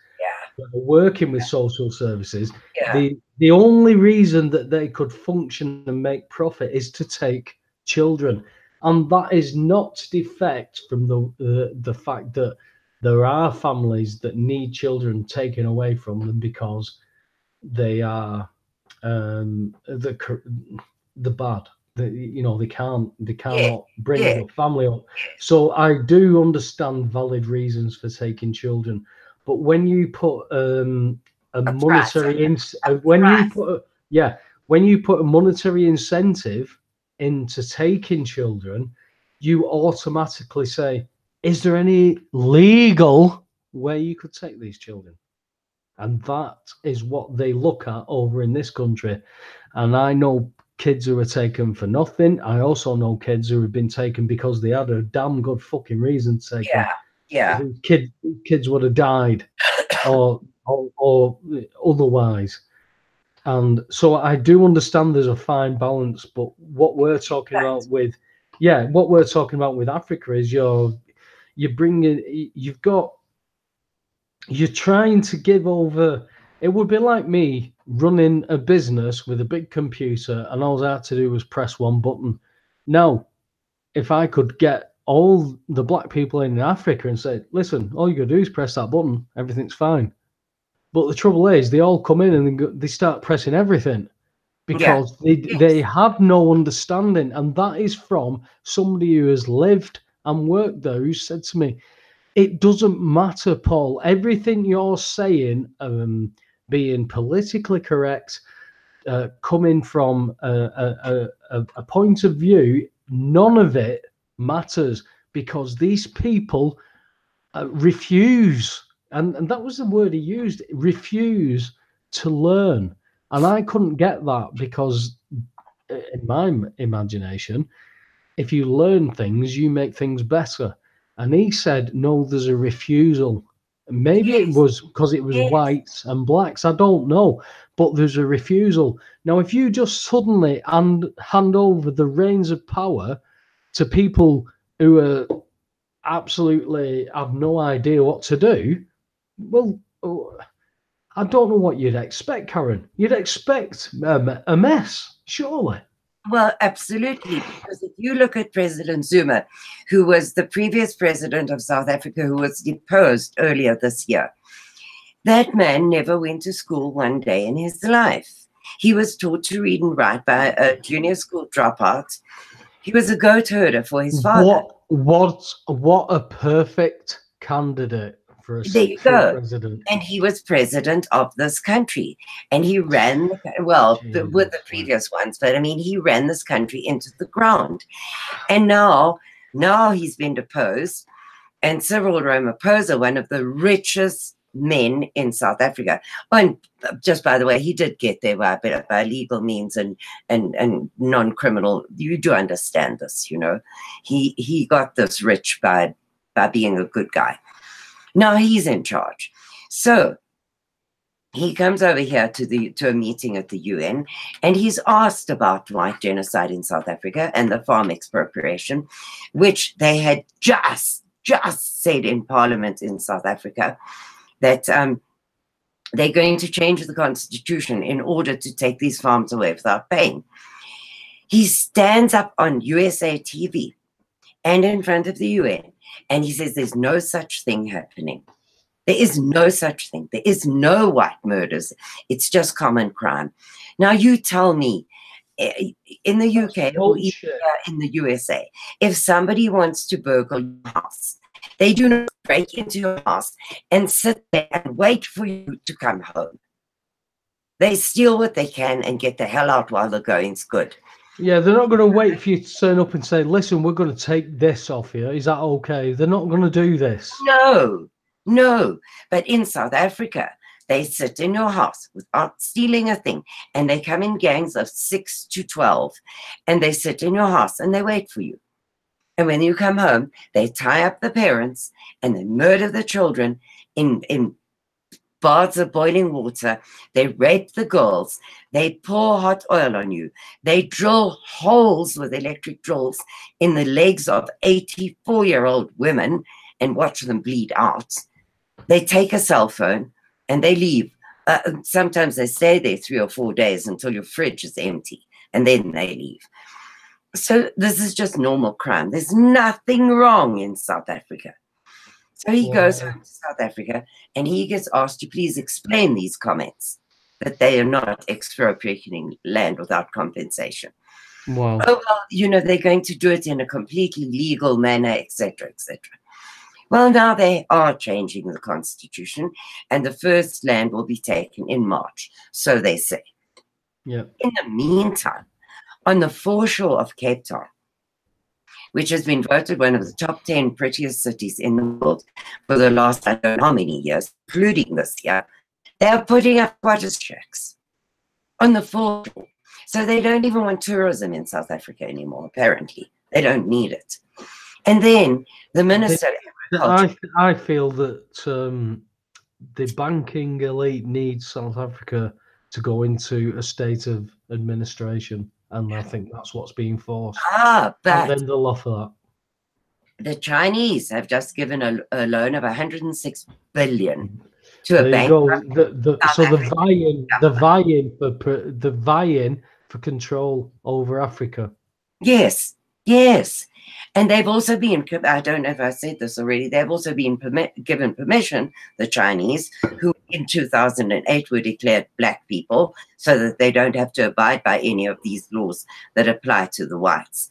that are working with social services. The only reason that they could function and make profit is to take children, and that is not to defect from the fact that there are families that need children taken away from them because they are the bad. They cannot bring the family up. So I do understand valid reasons for taking children, but when you put a monetary when you put a monetary incentive into taking children, you automatically say, is there any legal way you could take these children? And that is what they look at over in this country. And I know kids who are taken for nothing. I also know kids who have been taken because they had a damn good fucking reason to take them. Yeah. Kids would have died or otherwise. And so I do understand there's a fine balance, but what we're talking about with Africa is you're trying to give over. It would be like me running a business with a big computer and all I had to do was press one button. Now, if I could get all the black people in Africa and say, listen, all you got to do is press that button, everything's fine. But the trouble is, they all come in and they start pressing everything because they have no understanding. And that is from somebody who has lived and worked there, who said to me, it doesn't matter, Paul. Everything you're saying, being politically correct, coming from a point of view, none of it matters because these people refuse. And that was the word he used, refuse to learn. And I couldn't get that because in my imagination, if you learn things, you make things better. And he said, no, there's a refusal. Maybe it was because it was whites and blacks. I don't know. But there's a refusal. Now, if you just suddenly hand over the reins of power to people who are absolutely have no idea what to do, well, I don't know what you'd expect, Karin. You'd expect a mess, surely. Well, absolutely, because if you look at President Zuma, who was the previous president of South Africa, who was deposed earlier this year, that man never went to school one day in his life. He was taught to read and write by a junior school dropout. He was a goat herder for his father. What a perfect candidate for a president. And he was president of this country, and he ran with the previous ones, but I mean, he ran this country into the ground. And now he's been deposed, and Cyril Ramaphosa, one of the richest men in South Africa, and just by the way, he did get there by legal means and non-criminal. You do understand this, he got this rich by being a good guy. Now he's in charge. So he comes over here to a meeting at the UN, and he's asked about white genocide in South Africa and the farm expropriation, which they had just said in Parliament in South Africa that they're going to change the constitution in order to take these farms away without paying. He stands up on USA TV and in front of the UN, and he says there's no such thing happening. There is no such thing. There is no white murders. It's just common crime. Now you tell me, in the UK or even Bullshit. in the USA, if somebody wants to burgle your house, they do not break into your house and sit there and wait for you to come home. They steal what they can and get the hell out while the going's good. Yeah, they're not going to wait for you to turn up and say, listen, we're going to take this off you. Is that okay? They're not going to do this. No, no. But in South Africa, they sit in your house without stealing a thing, and they come in gangs of 6 to 12, and they sit in your house and they wait for you. And when you come home, they tie up the parents and they murder the children in baths of boiling water. They rape the girls. They pour hot oil on you. They drill holes with electric drills in the legs of 84-year-old women and watch them bleed out. They take a cell phone and they leave. Sometimes they stay there 3 or 4 days until your fridge is empty, and then they leave. So this is just normal crime. There's nothing wrong in South Africa. So he goes home to South Africa and he gets asked to please explain these comments, that they are not expropriating land without compensation. Wow. Oh, well, you know, they're going to do it in a completely legal manner, etc., etc. Well, now they are changing the constitution, and the first land will be taken in March, so they say. Yeah. In the meantime, on the foreshore of Cape Town, which has been voted one of the top 10 prettiest cities in the world for the last, I don't know how many years, including this year, they are putting up squatters' shacks on the foreshore. So they don't even want tourism in South Africa anymore, apparently. They don't need it. And then the Minister of Agriculture... I feel that the banking elite needs South Africa to go into a state of administration. And I think that's what's being forced. But and then they'll offer that. The Chinese have just given a loan of 106 billion to there a bank. So the vying for control over Africa. Yes, yes. And they've also been, I don't know if I said this already, they've also been given permission, the Chinese, who in 2008 were declared black people, so that they don't have to abide by any of these laws that apply to the whites.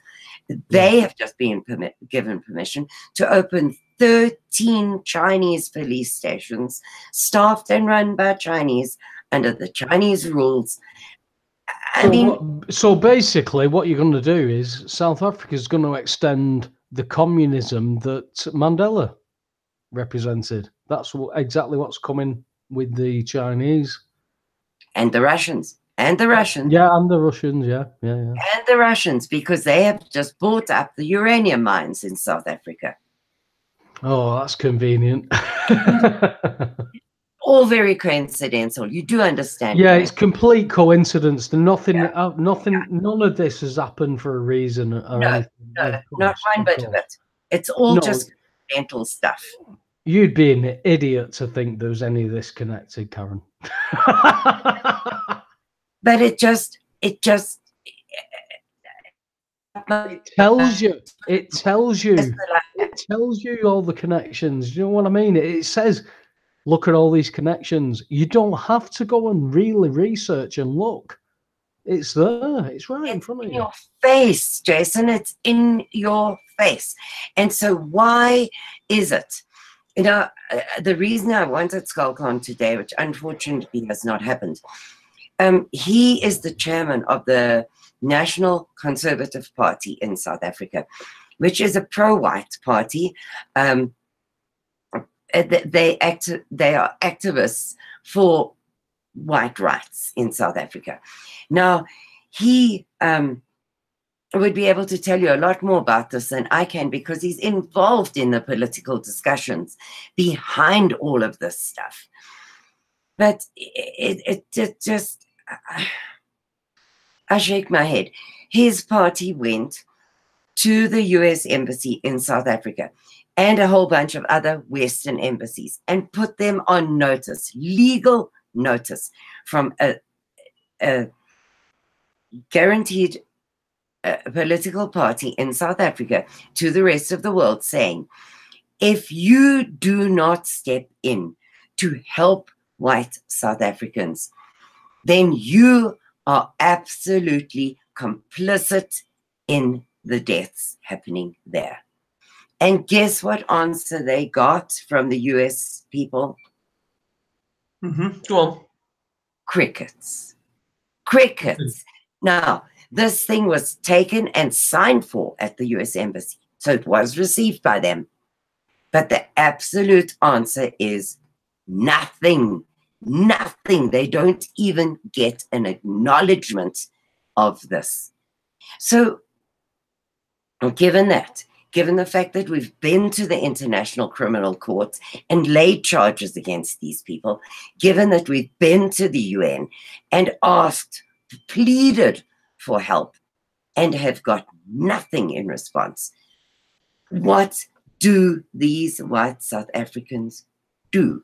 They have just been given permission to open 13 Chinese police stations, staffed and run by Chinese, under the Chinese rules. So basically what you're going to do is South Africa is going to extend the communism that Mandela represented. That's exactly what's coming with the Chinese. And the Russians. And the Russians. Yeah, and the Russians, yeah. And the Russians, because they have just bought up the uranium mines in South Africa. Oh, that's convenient. All very coincidental. You do understand. Yeah, it's complete coincidence. None of this has happened for a reason. Or no, not one bit of it. It's all just coincidental stuff. You'd be an idiot to think there was any of this connected, Karin. But it tells you. It tells you all the connections. You know what I mean? It says, look at all these connections. You don't have to go and really research and look. It's there. It's right in front of you. It's in your face, Jason. It's in your face. And so why is it? You know, the reason I wanted Schalk on today, which unfortunately has not happened, he is the chairman of the National Conservative Party in South Africa, which is a pro-white party. They are activists for white rights in South Africa. Now, he would be able to tell you a lot more about this than I can, because he's involved in the political discussions behind all of this stuff. But it just, I shake my head. His party went to the US Embassy in South Africa and a whole bunch of other Western embassies and put them on notice, legal notice, from a guaranteed political party in South Africa to the rest of the world, saying, if you do not step in to help white South Africans, then you are absolutely complicit in the deaths happening there. And guess what answer they got from the US people? Go on. Crickets. Crickets. Now, this thing was taken and signed for at the US Embassy. So it was received by them. But the absolute answer is nothing. Nothing. They don't even get an acknowledgement of this. So, given that, given the fact that we've been to the International Criminal Court and laid charges against these people, given that we've been to the UN and asked, pleaded for help, and have got nothing in response, what do these white South Africans do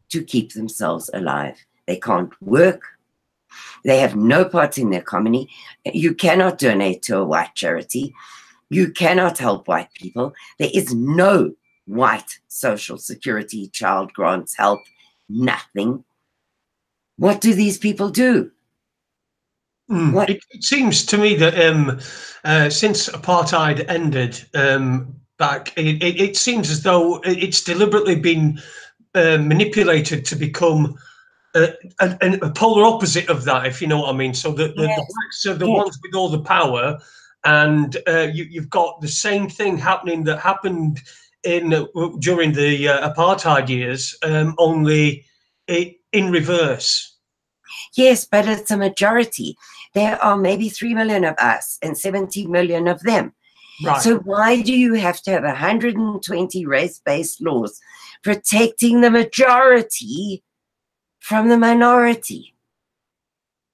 to keep themselves alive? They can't work. They have no part in the economy. You cannot donate to a white charity. You cannot help white people. There is no white social security, child grants, help, nothing. What do these people do? It seems to me that since apartheid ended back, it seems as though it's deliberately been manipulated to become a polar opposite of that, if you know what I mean. So the blacks are the ones with all the power, and you've got the same thing happening that happened during the apartheid years, only in reverse. Yes, but it's a majority. There are maybe 3 million of us and 70 million of them. Right. So why do you have to have 120 race-based laws protecting the majority from the minority?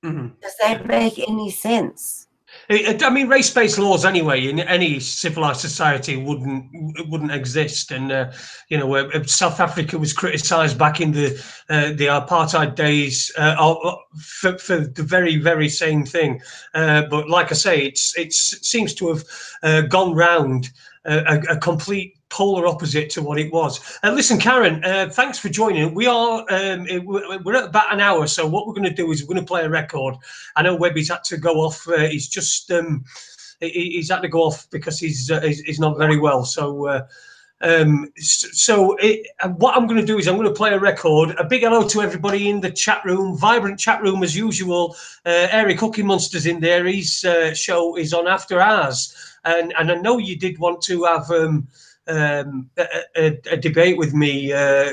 Does that make any sense? I mean, race-based laws anyway in any civilized society wouldn't exist, and you know, South Africa was criticised back in the apartheid days for the very same thing. But like I say, it seems to have gone round a complete polar opposite to what it was. Listen, Karin, thanks for joining. We're at about an hour, so what we're going to do is we're going to play a record. I know Webby's had to go off. He's just he's had to go off because he's not very well. So what I'm going to do is I'm going to play a record. A big hello to everybody in the chat room, vibrant chat room as usual. Eric Cookie Monster's in there. His show is on after ours, and I know you did want to have a debate with me,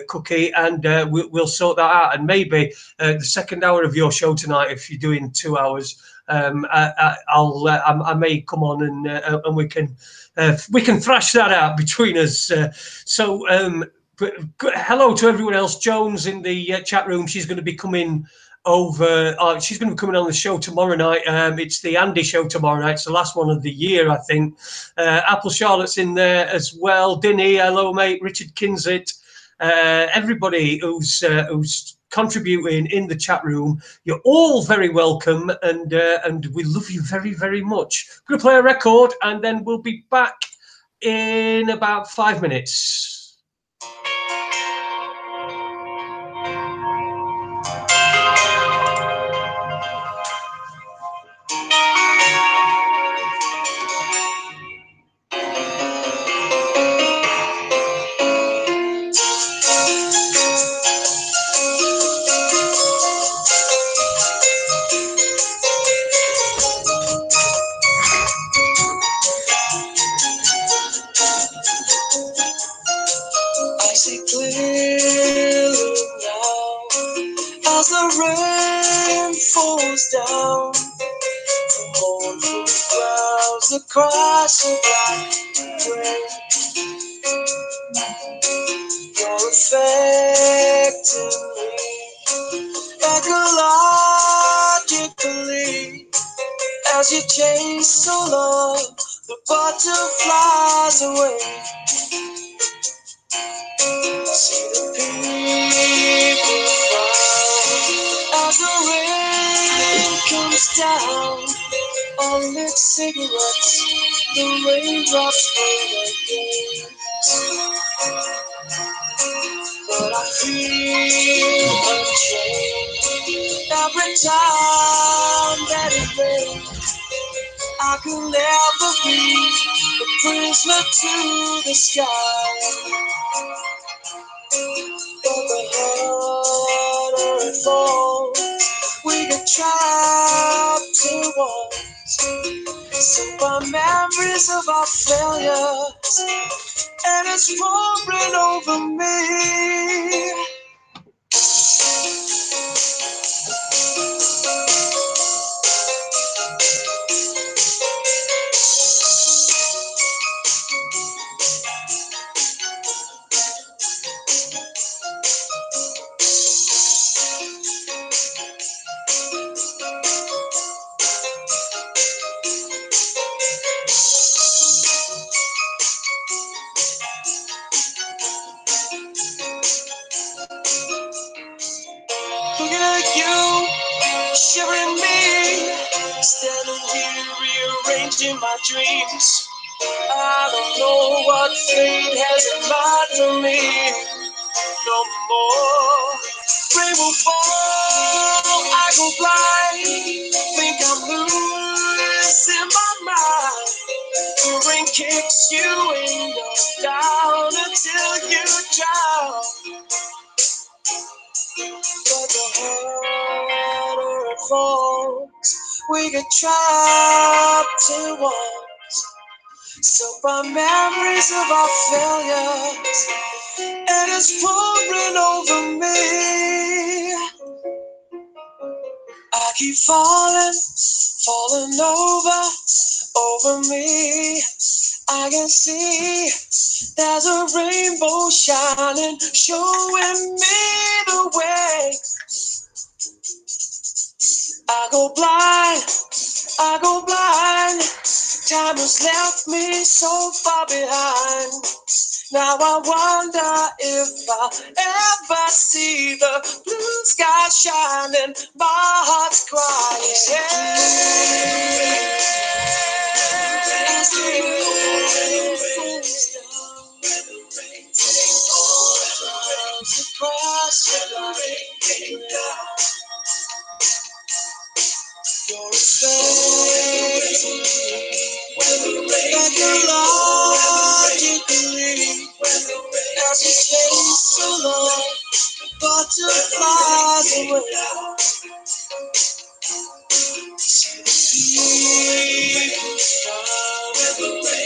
Cookie, and we'll sort that out. And maybe the second hour of your show tonight, if you're doing 2 hours, I may come on and we can thrash that out between us. Hello to everyone else. Jones in the chat room. She's going to be coming over. She's going to be coming on the show tomorrow night. It's the Andy show tomorrow night. It's the last one of the year, I think. Apple Charlotte's in there as well. Dinny, hello, mate. Richard Kinsit. Everybody who's contributing in the chat room, you're all very welcome, and we love you very much. I'm going to play a record, and then we'll be back in about 5 minutes. Down from mournful clouds across the black rain. You're affecting me ecologically as you chase so long the butterflies away. See the people frown as the rain comes down on lit cigarettes, the raindrops fade again. But I feel unchanged every time that it rains. could never be the prisoner to the sky. But the harder it falls, we get trapped in walls. So by memories of our failures, and it's pouring over me. Looking at you, shivering me, standing here rearranging my dreams. I don't know what fate has in mind for me no more. Rain will fall, I go blind, think I'm losing my mind. The rain kicks you and you're down until you drown. But the harder it falls, we get trapped in walls. So by memories of our failures, and it's pouring over me. I keep falling over me. I can see there's a rainbow shining, showing me the way. I go blind, time has left me so far behind. Now I wonder if I'll ever see the blue sky shining, my heart's crying. As the rain falls down, the crash of the rain came down. You're a face that you logically, as you chase along, butterflies away.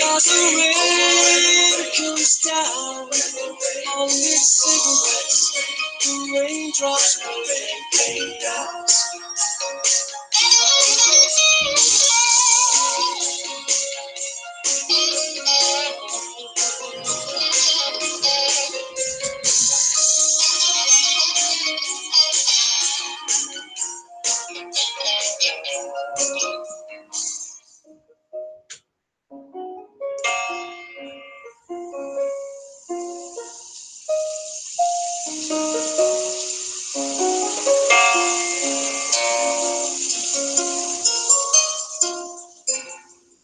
As the rain comes down on its cigarettes, the raindrops rain down.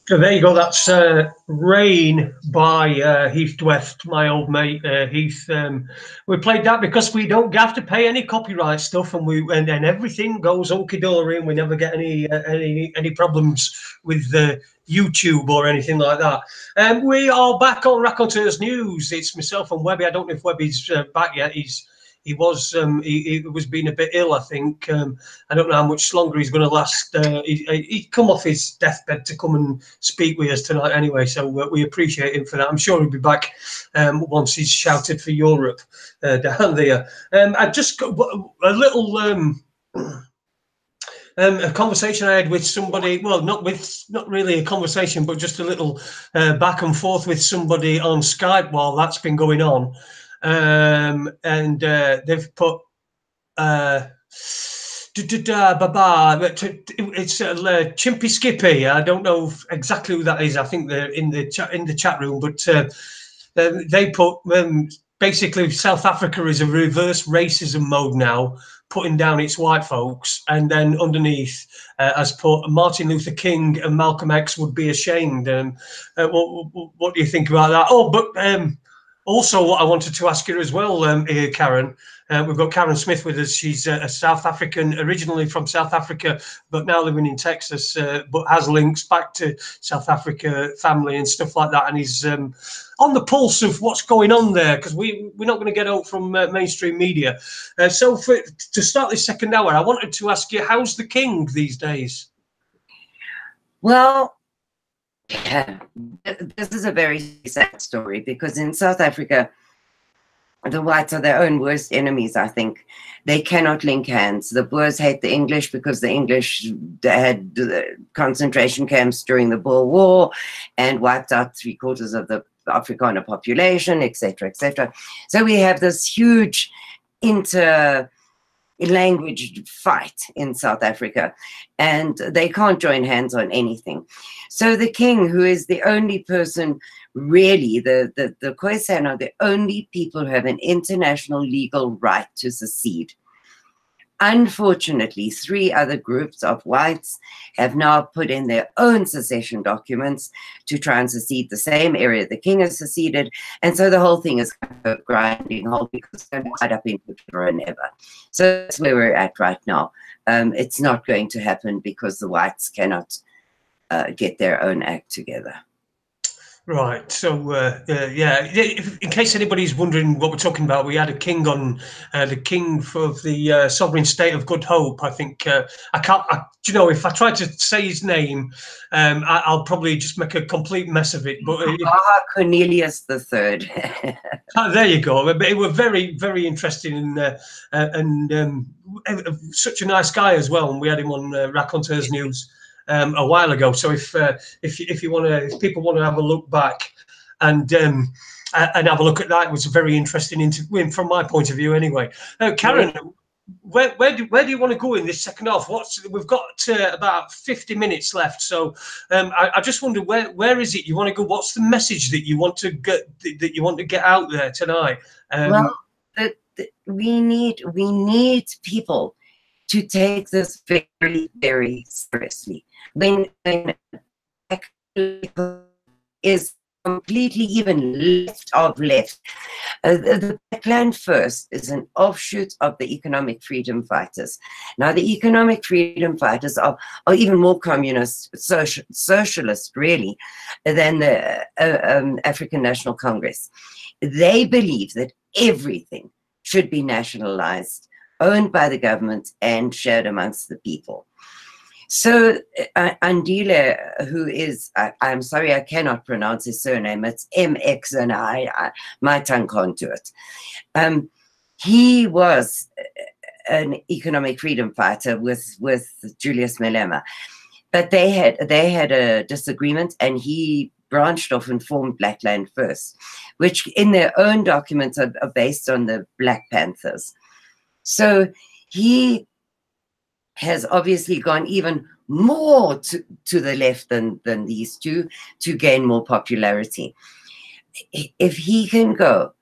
So there you go. That's Rain by Heath Dweft, my old mate Heath. We played that because we don't have to pay any copyright stuff, and everything goes hunky dory, and we never get any problems with YouTube or anything like that. We are back on Raconteurs News. It's myself and Webby. I don't know if Webby's back yet. He was being a bit ill, I think. I don't know how much longer he's going to last. He'd come off his deathbed to come and speak with us tonight anyway, so we appreciate him for that. I'm sure he'll be back once he's shouted for Europe down there. I just got a little a conversation I had with somebody. Well, not really a conversation, but just a little back and forth with somebody on Skype while that's been going on. And they've put it's Chimpy Skippy. I don't know exactly who that is. I think they're in the chat room, but they put basically South Africa is a reverse racism mode now, putting down its white folks, and then underneath has put Martin Luther King and Malcolm X would be ashamed. What do you think about that? Oh, but Also, what I wanted to ask you as well, Karen, we've got Karin Smith with us. She's a South African, originally from South Africa, but now living in Texas, but has links back to South Africa, family and stuff like that, and is on the pulse of what's going on there, because we're not going to get out from mainstream media. So to start this second hour, I wanted to ask you, how's the king these days? Well, yeah, this is a very sad story, because in South Africa, the whites are their own worst enemies, I think. They cannot link hands. The Boers hate the English because the English had concentration camps during the Boer War and wiped out 3/4 of the Afrikaner population, etc., etc. So we have this huge language fight in South Africa, and they can't join hands on anything. So the king, who is the only person, really, the Khoisan are the only people who have an international legal right to secede. Unfortunately, 3 other groups of whites have now put in their own secession documents to try and secede the same area the king has seceded, and so the whole thing is kind of grinding whole, because it's going to wind up in forever and ever. So that's where we're at right now. It's not going to happen because the whites cannot get their own act together. Right. So, yeah, in case anybody's wondering what we're talking about, we had a king on, the king of the sovereign state of Good Hope. I think I can't, you know, if I try to say his name, I'll probably just make a complete mess of it. But Cornelius III. There you go. But it was very, very interesting, and such a nice guy as well. And we had him on Raconteurs News a while ago. So if people want to have a look back and have a look at that, it was a very interesting interview from my point of view anyway. Karen, where do you want to go in this second half? We've got about 50 minutes left, so I just wonder where is it you want to go? What's the message that you want to get out there tonight? Well, we need people to take this very, very seriously. When is completely even left of left. The Black First is an offshoot of the economic freedom fighters. Now, the economic freedom fighters are even more communist, socialist, really, than the African National Congress. They believe that everything should be nationalized, owned by the government, and shared amongst the people. So Andile, who is, I'm sorry, I cannot pronounce his surname, it's MX and my tongue can't do it. He was an economic freedom fighter with Julius Malema, but they had a disagreement, and he branched off and formed Blackland First, which in their own documents are based on the Black Panthers. So he has obviously gone even more to the left than these two to gain more popularity. If he can go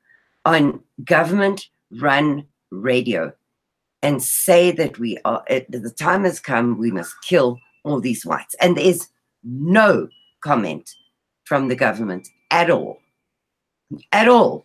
on government-run radio and say that the time has come, we must kill all these whites, and there is no comment from the government at all.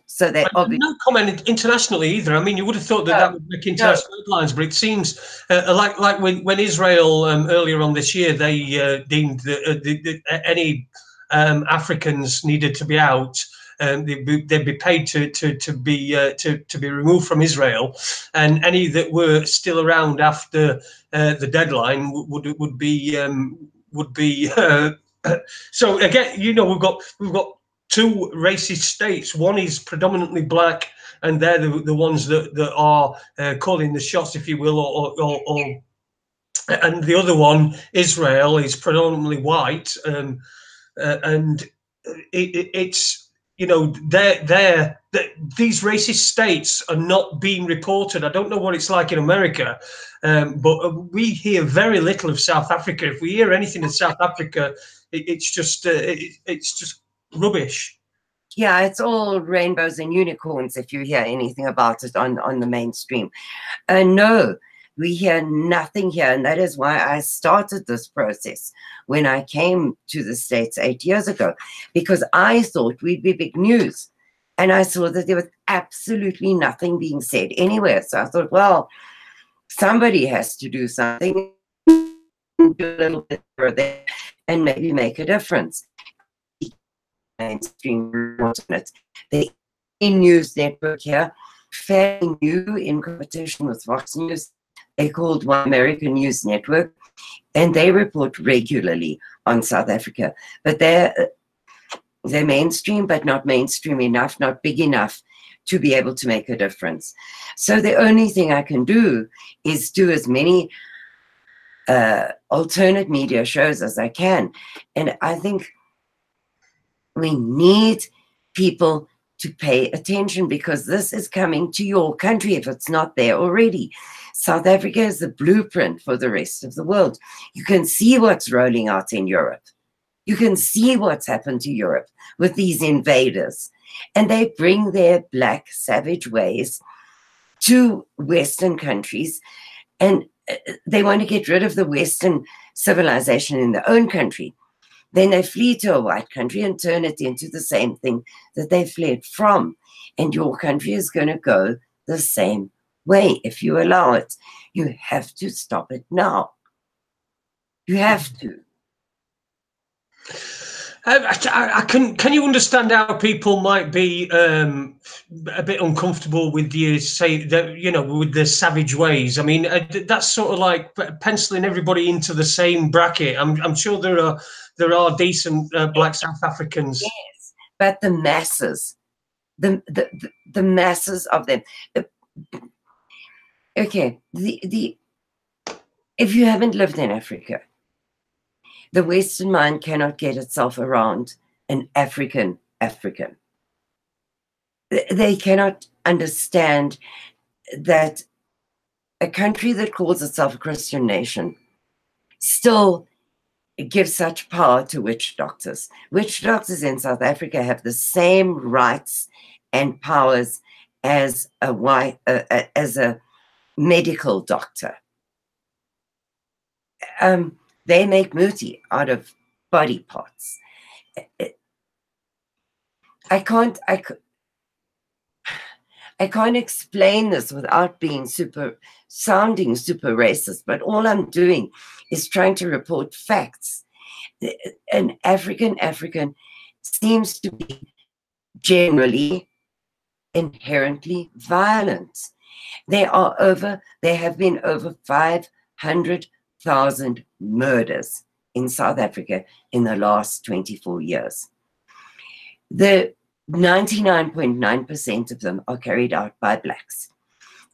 So that no comment internationally either. I mean, you would have thought that would make international headlines, but it seems like when Israel earlier on this year, they deemed that any Africans needed to be out. They'd be paid to be removed from Israel, and any that were still around after the deadline would be. So again, you know, we've got 2 racist states. One is predominantly black, and they're the ones that are calling the shots, if you will, and the other one, Israel, is predominantly white, and it's, you know, these racist states are not being reported. I don't know what it's like in America, but we hear very little of South Africa. If we hear anything of South Africa, it's just rubbish. Yeah, it's all rainbows and unicorns if you hear anything about it on the mainstream. No, we hear nothing here, and that is why I started this process when I came to the States 8 years ago, because I thought we'd be big news. And I saw that there was absolutely nothing being said anywhere. So I thought, well, somebody has to do something, do a little bit there, and maybe make a difference. Mainstream the news network here, fairly new in competition with Fox News. They called One American News Network, and they report regularly on South Africa. But they're mainstream, but not mainstream enough, not big enough to be able to make a difference. So the only thing I can do is do as many alternate media shows as I can. And I think we need people to pay attention, because this is coming to your country if it's not there already. South Africa is the blueprint for the rest of the world. You can see what's rolling out in Europe. You can see what's happened to Europe with these invaders. And they bring their black savage ways to Western countries. And they want to get rid of the Western civilization in their own country. Then they flee to a white country and turn it into the same thing that they fled from. And your country is going to go the same way if you allow it. You have to stop it now. You have to. Can you understand how people might be a bit uncomfortable with you say that, you know, with the savage ways? I mean, that's sort of like penciling everybody into the same bracket. I'm sure there are decent black South Africans. Yes, but the masses, the masses of them. Okay, if you haven't lived in Africa, the Western mind cannot get itself around an African. They cannot understand that a country that calls itself a Christian nation still gives such power to witch doctors. Witch doctors in South Africa have the same rights and powers as a medical doctor. They make muti out of body parts. I can't explain this without sounding super racist, but all I'm doing is trying to report facts. An African seems to be generally inherently violent. There have been over 500,000 murders in South Africa in the last 24 years. The 99.9% of them are carried out by blacks,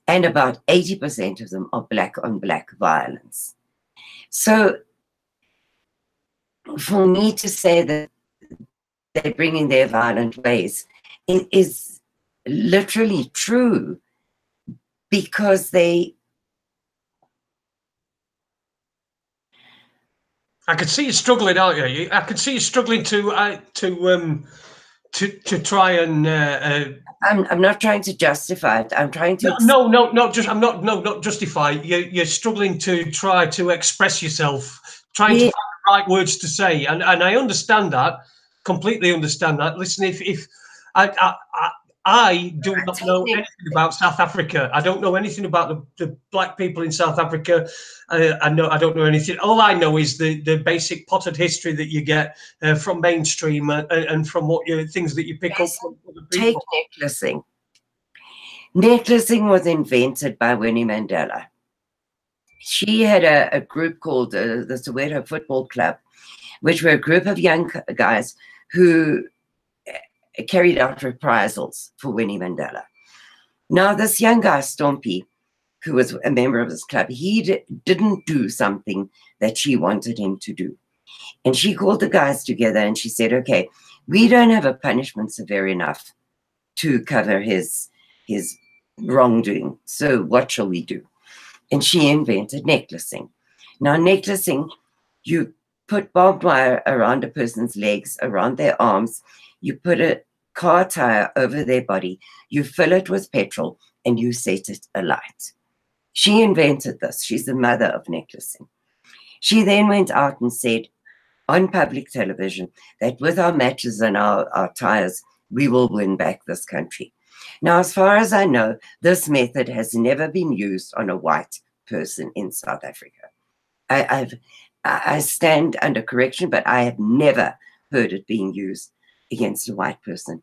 and about 80% of them are black on black violence. So for me to say that they bring in their violent ways, it is literally true, because I could see you struggling, aren't you? I could see you struggling to try and. I'm not trying to justify it. I'm trying to. Not justify. You're struggling to try to express yourself, trying to find the right words to say, and I understand that, completely understand that. Listen, if I do not know anything about South Africa. I don't know anything about the black people in South Africa. I don't know anything. All I know is the basic potted history that you get from mainstream and from things that you pick up from other people. Take necklacing. Necklacing was invented by Winnie Mandela. She had a group called the Soweto Football Club, which were a group of young guys who carried out reprisals for Winnie Mandela. Now, this young guy, Stompy, who was a member of this club, he didn't do something that she wanted him to do. And she called the guys together and she said, okay, we don't have a punishment severe enough to cover his wrongdoing. So what shall we do? And she invented necklacing. Now, necklacing, you put barbed wire around a person's legs, around their arms, you put a car tire over their body, you fill it with petrol, and you set it alight. She invented this. She's the mother of necklacing. She then went out and said on public television that with our matches and our tires, we will win back this country. Now, as far as I know, this method has never been used on a white person in South Africa. I stand under correction, but I have never heard it being used against a white person.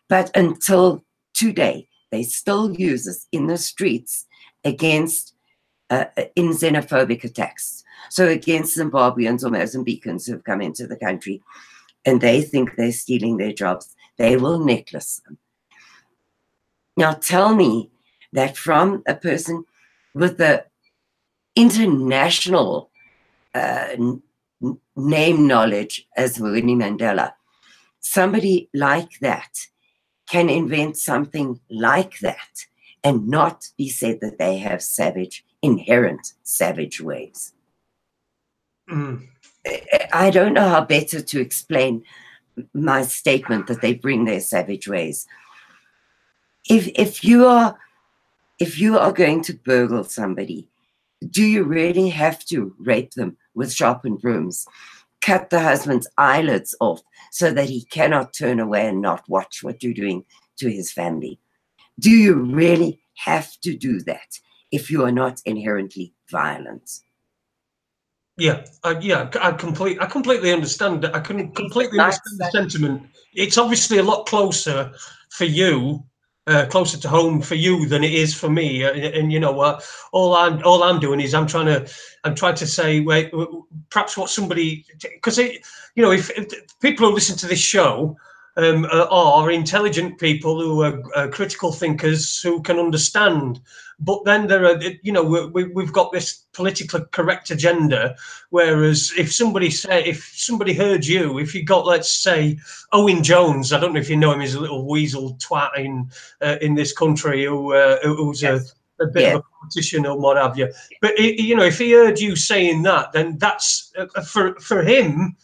But until today, they still use this in the streets against, in xenophobic attacks. So against Zimbabweans or Mozambicans who have come into the country and they think they're stealing their jobs, they will necklace them. Now tell me that from a person with the international name knowledge as Winnie Mandela, somebody like that can invent something like that and not be said that they have inherent savage ways. I don't know how better to explain my statement that they bring their savage ways. If you are going to burgle somebody, do you really have to rape them with sharpened brooms, cut the husband's eyelids off so that he cannot turn away and not watch what you're doing to his family? Do you really have to do that if you are not inherently violent? Yeah, I completely understand. I can completely understand the sentiment. It's obviously a lot closer for you, closer to home for you than it is for me. And you know what? All I'm doing is I'm trying to say, wait, perhaps what somebody, because if people who listen to this show are intelligent people who are critical thinkers who can understand. But then there are, we've got this politically correct agenda. Whereas if somebody heard you, if you got, let's say, Owen Jones, I don't know if you know him, he's a little weasel twat in this country who's yes. a bit of a politician or what have you. But if he heard you saying that, then that's for him,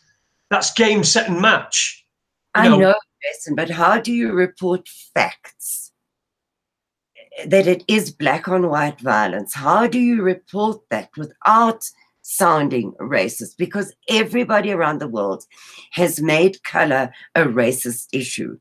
that's game, set, and match. I know, Jason, but how do you report facts? That it is black on white violence. How do you report that without sounding racist? Because everybody around the world has made color a racist issue.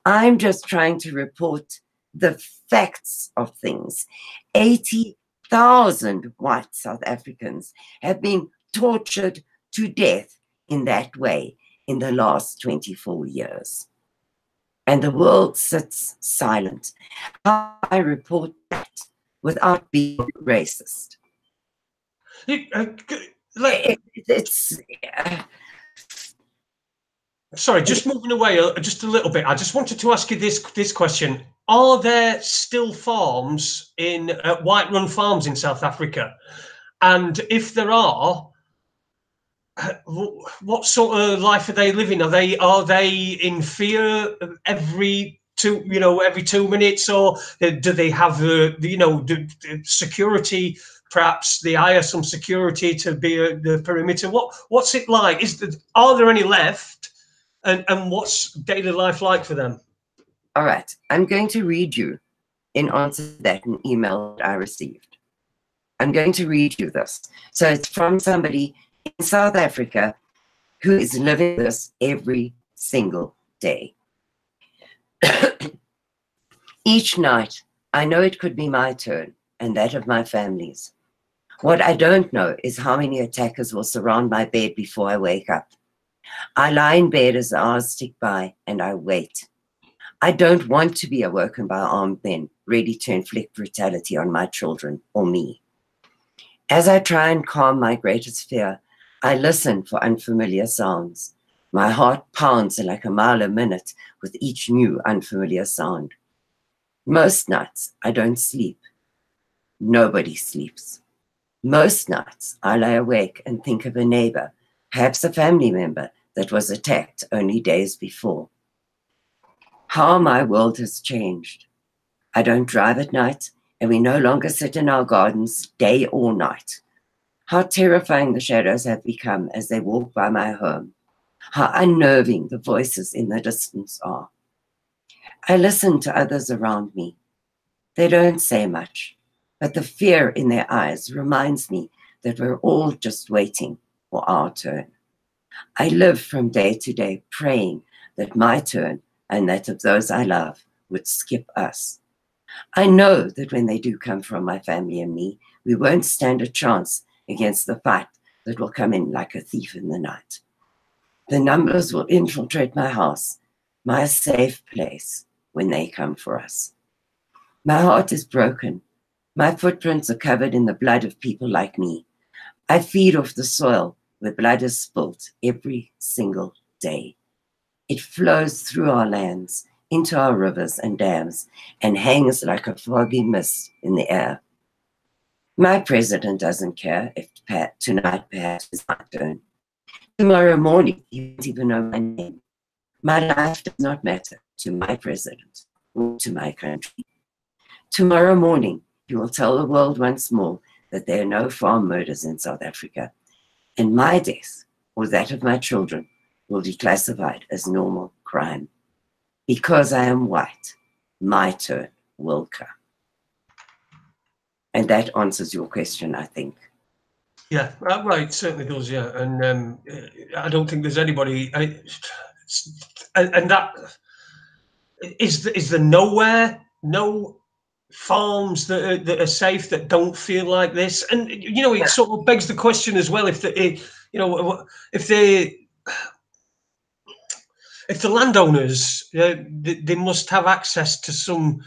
I'm just trying to report the facts of things. 80,000 white South Africans have been tortured to death in that way in the last 24 years. And the world sits silent. How I report that without being racist? Sorry, just moving away just a little bit. I just wanted to ask you this question: are there still farms in white-run farms in South Africa? And if there are, what sort of life are they living? Are they in fear every 2 minutes, or do they have the security? Perhaps they hire some security to be the perimeter. What's it like? Are there any left? And what's daily life like for them? All right, I'm going to read you in answer to that an email that I received. I'm going to read you this. So it's from somebody in South Africa who is living this every single day. Each night, I know it could be my turn and that of my family's. What I don't know is how many attackers will surround my bed before I wake up. I lie in bed as the hours tick by and I wait. I don't want to be awoken by armed men ready to inflict brutality on my children or me. As I try and calm my greatest fear, I listen for unfamiliar sounds. My heart pounds like a mile a minute with each new unfamiliar sound. Most nights, I don't sleep. Nobody sleeps. Most nights, I lie awake and think of a neighbor, perhaps a family member that was attacked only days before. How my world has changed. I don't drive at night, and we no longer sit in our gardens day or night. How terrifying the shadows have become as they walk by my home. How unnerving the voices in the distance are. I listen to others around me. They don't say much, but the fear in their eyes reminds me that we're all just waiting for our turn. I live from day to day praying that my turn and that of those I love would skip us. I know that when they do come from my family and me, we won't stand a chance against the fight that will come in like a thief in the night. The numbers will infiltrate my house, my safe place, when they come for us. My heart is broken. My footprints are covered in the blood of people like me. I feed off the soil where blood is spilt every single day. It flows through our lands, into our rivers and dams, and hangs like a foggy mist in the air. My president doesn't care if tonight perhaps is my turn. Tomorrow morning, he won't even know my name. My life does not matter to my president or to my country. Tomorrow morning, he will tell the world once more that there are no farm murders in South Africa, and my death, or that of my children, will be classified as normal crime. Because I am white, my turn will come. And that answers your question, I think. Yeah, right, it certainly does, yeah. And I don't think there's anybody, and that, is there nowhere, no farms that are safe that don't feel like this? And, you know, it sort of begs the question as well, if the landowners, they must have access to some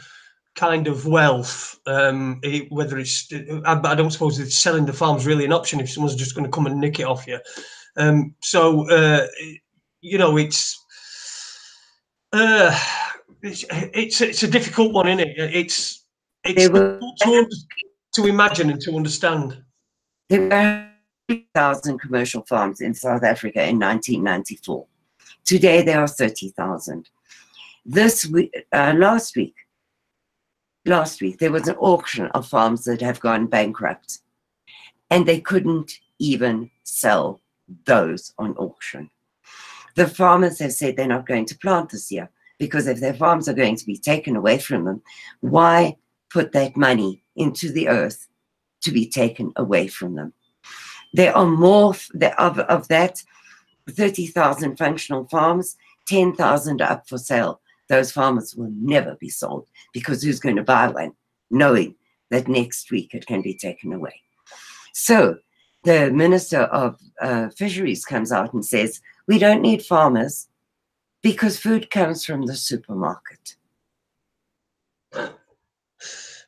kind of wealth, whether it's, I don't suppose it's selling the farm's really an option if someone's just going to come and nick it off you. You know, it's a difficult one, isn't it? It's difficult to imagine and to understand. There were 30,000 commercial farms in South Africa in 1994. Today there are 30,000. Last week there was an auction of farms that have gone bankrupt, and they couldn't even sell those on auction. The farmers have said they're not going to plant this year, because if their farms are going to be taken away from them, why put that money into the earth to be taken away from them? There are more of that 30,000 functional farms, 10,000 are up for sale. Those farmers will never be sold, because who's going to buy one, knowing that next week it can be taken away? So the Minister of Fisheries comes out and says, we don't need farmers because food comes from the supermarket.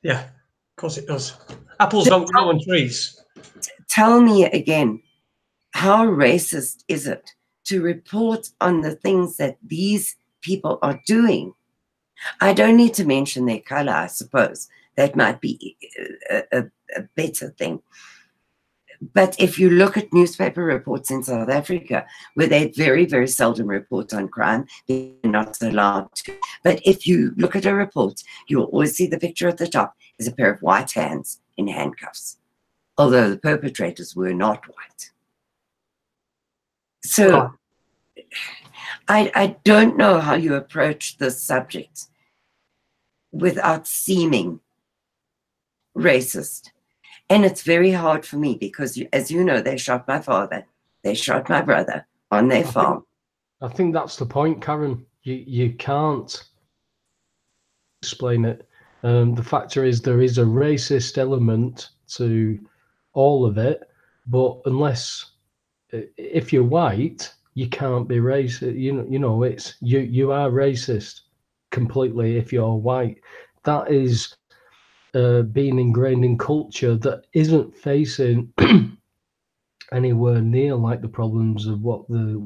Yeah, of course it does. Apples don't grow on trees. Tell me again, how racist is it to report on the things that these people are doing? I don't need to mention their color, I suppose. That might be a better thing. But if you look at newspaper reports in South Africa, where they very, very seldom report on crime, they're not allowed to. But if you look at a report, you'll always see the picture at the top is a pair of white hands in handcuffs, although the perpetrators were not white. So I don't know how you approach this subject without seeming racist. And it's very hard for me because, as you know, they shot my father, they shot my brother on their farm. I think that's the point, Karin. You can't explain it. The factor is there is a racist element to all of it, but if you're white, you can't be racist. You know, it's you are racist completely if you're white. That is being ingrained in culture that isn't facing anywhere near like the problems of what the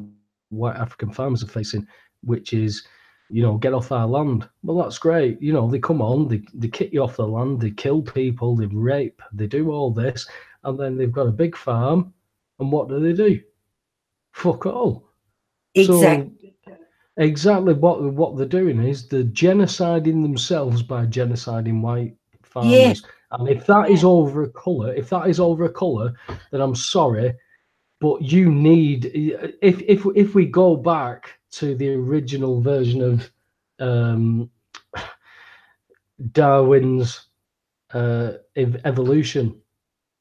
white African farmers are facing, which is, you know, get off our land. Well, that's great. You know, they come on, they kick you off the land, they kill people, they rape, they do all this, and then they've got a big farm, and what do? Fuck all. Exactly. So exactly what they're doing is they're genociding themselves by genociding white farmers. Yeah. And if that is over a colour, then I'm sorry, but you need, if we go back to the original version of Darwin's evolution,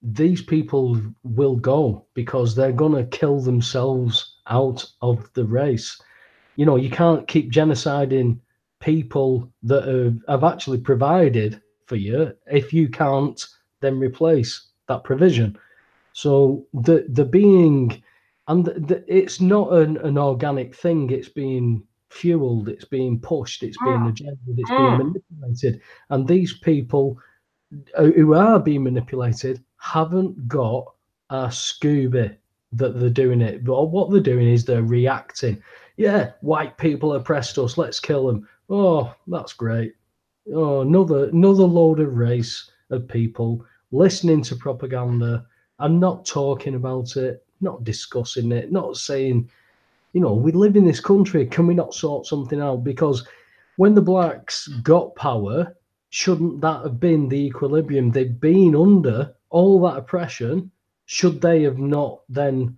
these people will go because they're going to kill themselves out of the race. You know, you can't keep genociding people that have actually provided for you if you can't then replace that provision. So the being, and it's not an organic thing. It's being fueled. It's being pushed. It's being agendaed. It's being manipulated. And these people who are being manipulated haven't got a Scooby that they're doing it. But what they're doing is they're reacting. Yeah, white people oppressed us. Let's kill them. Oh, that's great. Oh, another load of race of people listening to propaganda and not talking about it, not discussing it, not saying, you know, we live in this country. Can we not sort something out? Because when the blacks got power, shouldn't that have been the equilibrium? They've been under all that oppression. Should they have not then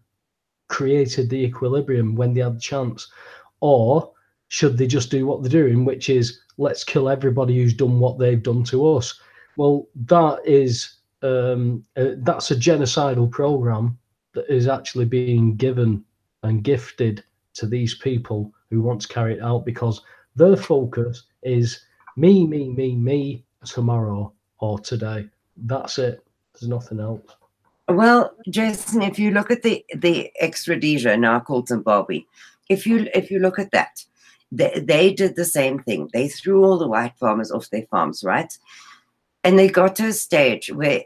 created the equilibrium when they had the chance? Or should they just do what they're doing, which is let's kill everybody who's done what they've done to us? Well, that is that's a genocidal program that is actually being given and gifted to these people who want to carry it out, because their focus is me tomorrow or today. That's it. There's nothing else. Well, Jason, if you look at the ex-Rhodesia, now called Zimbabwe, if you look at that, they did the same thing. They threw all the white farmers off their farms, right? And they got to a stage where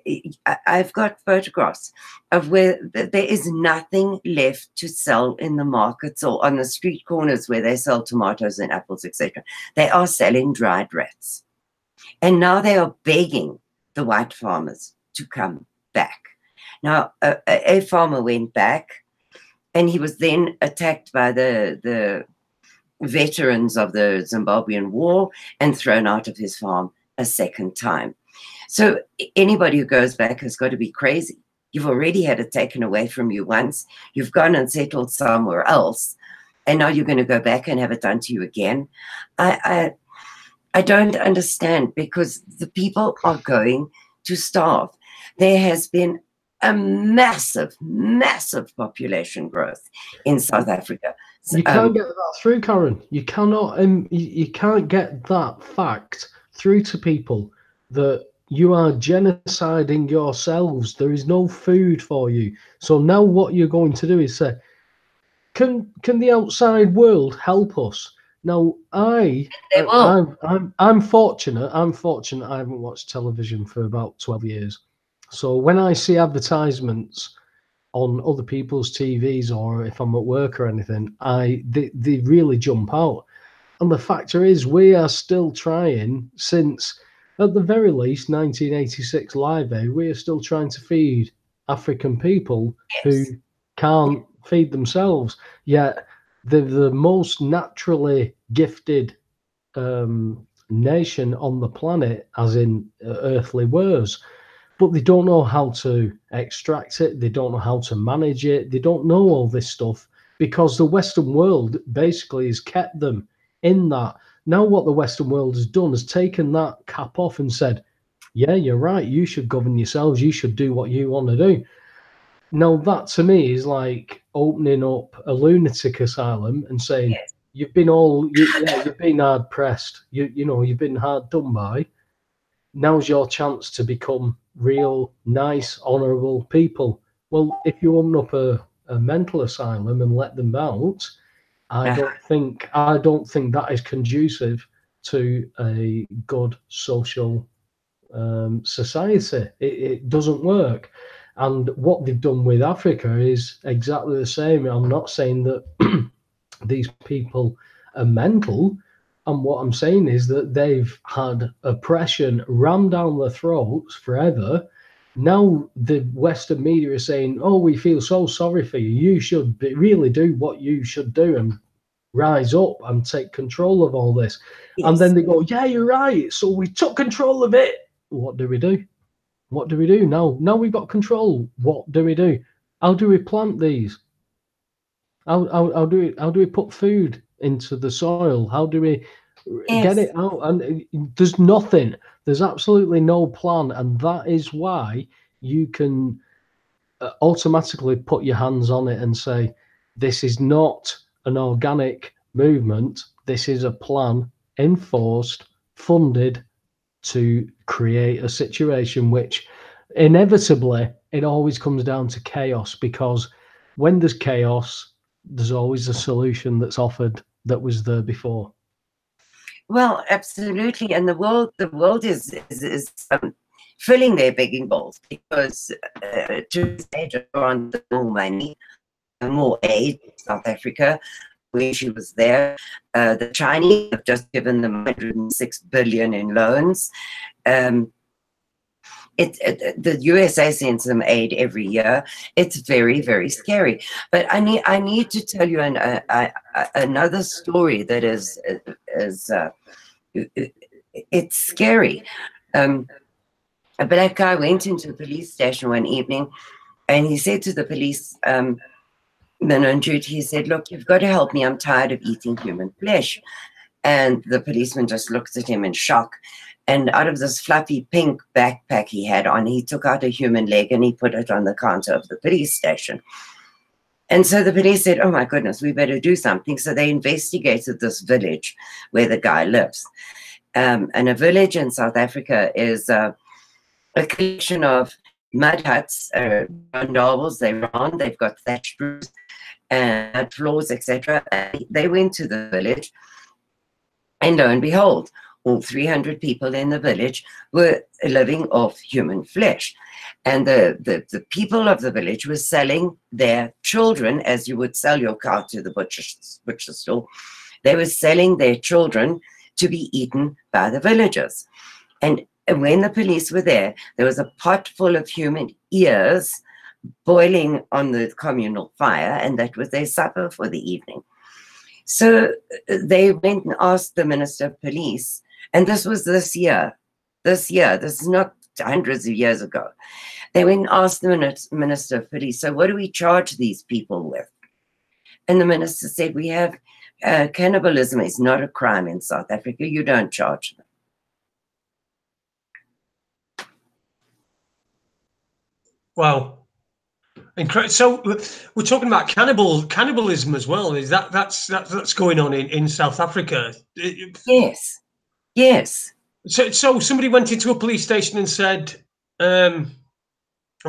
I've got photographs of where there is nothing left to sell in the markets or on the street corners where they sell tomatoes and apples, etc. They are selling dried rats. And now they are begging the white farmers to come back. Now, a farmer went back, and he was then attacked by the veterans of the Zimbabwean war and thrown out of his farm a second time. So anybody who goes back has got to be crazy. You've already had it taken away from you once. You've gone and settled somewhere else, and now you're going to go back and have it done to you again. I don't understand, because the people are going to starve. There has been a massive population growth in South Africa. You can't get that through, Karin. You cannot. You can't get that fact through to people that you are genociding yourselves. There is no food for you. So now what you're going to do is say, can the outside world help us? Now I'm fortunate. I haven't watched television for about 12 years. So when I see advertisements on other people's TVs, or if I'm at work or anything, they really jump out. And the factor is, we are still trying, since at the very least 1986 Live Aid, we are still trying to feed African people who can't feed themselves. Yet they're the most naturally gifted nation on the planet, as in earthly wares. But they don't know how to extract it. They don't know how to manage it. They don't know all this stuff, because the Western world basically has kept them in that. Now what the Western world has done is taken that cap off and said, yeah, you're right. You should govern yourselves. You should do what you want to do. Now that to me is like opening up a lunatic asylum and saying, you've been you've been hard pressed. You've been hard done by. Now's your chance to become real, nice, honourable people. Well, if you open up a mental asylum and let them out, I don't think that is conducive to a good social society. It doesn't work. And what they've done with Africa is exactly the same. I'm not saying that these people are mental. And what I'm saying is that they've had oppression rammed down their throats forever. Now the Western media is saying, oh, we feel so sorry for you. You should really do what you should do and rise up and take control of all this. Yes. And then they go, yeah, you're right. So we took control of it. What do we do? What do we do now? Now we've got control. What do we do? How do we plant these? How do we put food into the soil? How do we get it out? And there's nothing. There's absolutely no plan. And that is why you can automatically put your hands on it and say, this is not an organic movement. This is a plan enforced, funded to create a situation which inevitably it always comes down to chaos, because when there's chaos, there's always a solution that's offered that was there before. Well, absolutely, and the world is filling their begging bowls, because to say on more money, more aid, South Africa, when she was there, the Chinese have just given them 106 billion in loans. The USA sends them aid every year. It's very, very scary. But I need to tell you another story that is it's scary. A black guy went into the police station one evening, and he said to the police man on duty, he said, "Look, you've got to help me. I'm tired of eating human flesh." And the policeman just looked at him in shock. And out of this fluffy pink backpack he had on, he took out a human leg and he put it on the counter of the police station. And so the police said, "Oh my goodness, we better do something." So they investigated this village where the guy lives. And a village in South Africa is a collection of mud huts, novels, they're round, they've got thatched roofs and floors, etc. They went to the village, and lo and behold, all 300 people in the village were living off human flesh. And the people of the village were selling their children, as you would sell your cow to the butcher store. They were selling their children to be eaten by the villagers. And when the police were there, there was a pot full of human ears boiling on the communal fire, and that was their supper for the evening. So they went and asked the Minister of Police, and this was this year, this is not hundreds of years ago. They went and asked the Minister of Police, "So what do we charge these people with?" And the minister said, "We have cannibalism is not a crime in South Africa. You don't charge them." Wow. Incredible. So we're talking about cannibalism as well. Is that's going on in South Africa? Yes. Yes. So somebody went into a police station and said, "I'm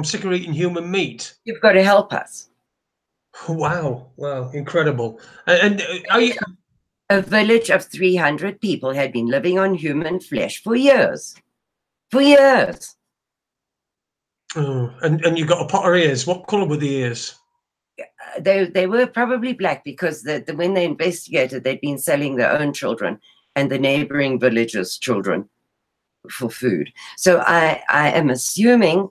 sick of eating human meat. You've got to help us." Wow, incredible. And a village of 300 people had been living on human flesh for years. For years. Oh, and you got a pot of ears. What colour were the ears? They were probably black, because when they investigated, they'd been selling their own children and the neighboring villages' children for food. So I am assuming,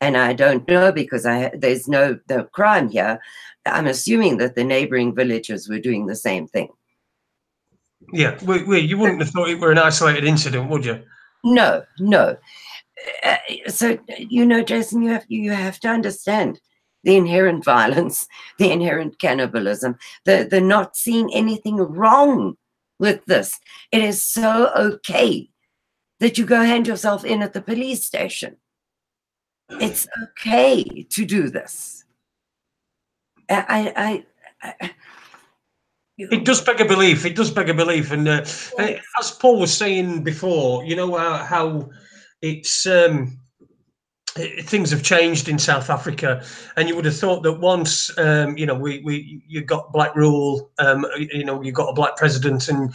and I don't know because there's no crime here, I'm assuming that the neighboring villages were doing the same thing. Yeah, you wouldn't have thought it were an isolated incident, would you? No. So, Jason, you have to understand the inherent violence, the inherent cannibalism, the not seeing anything wrong with this. It is so okay that you go hand yourself in at the police station. It's okay to do this. It does beg a belief. It does beg a belief. And as Paul was saying before, you know how it's things have changed in South Africa, and you would have thought that once you got black rule, you got a black president, and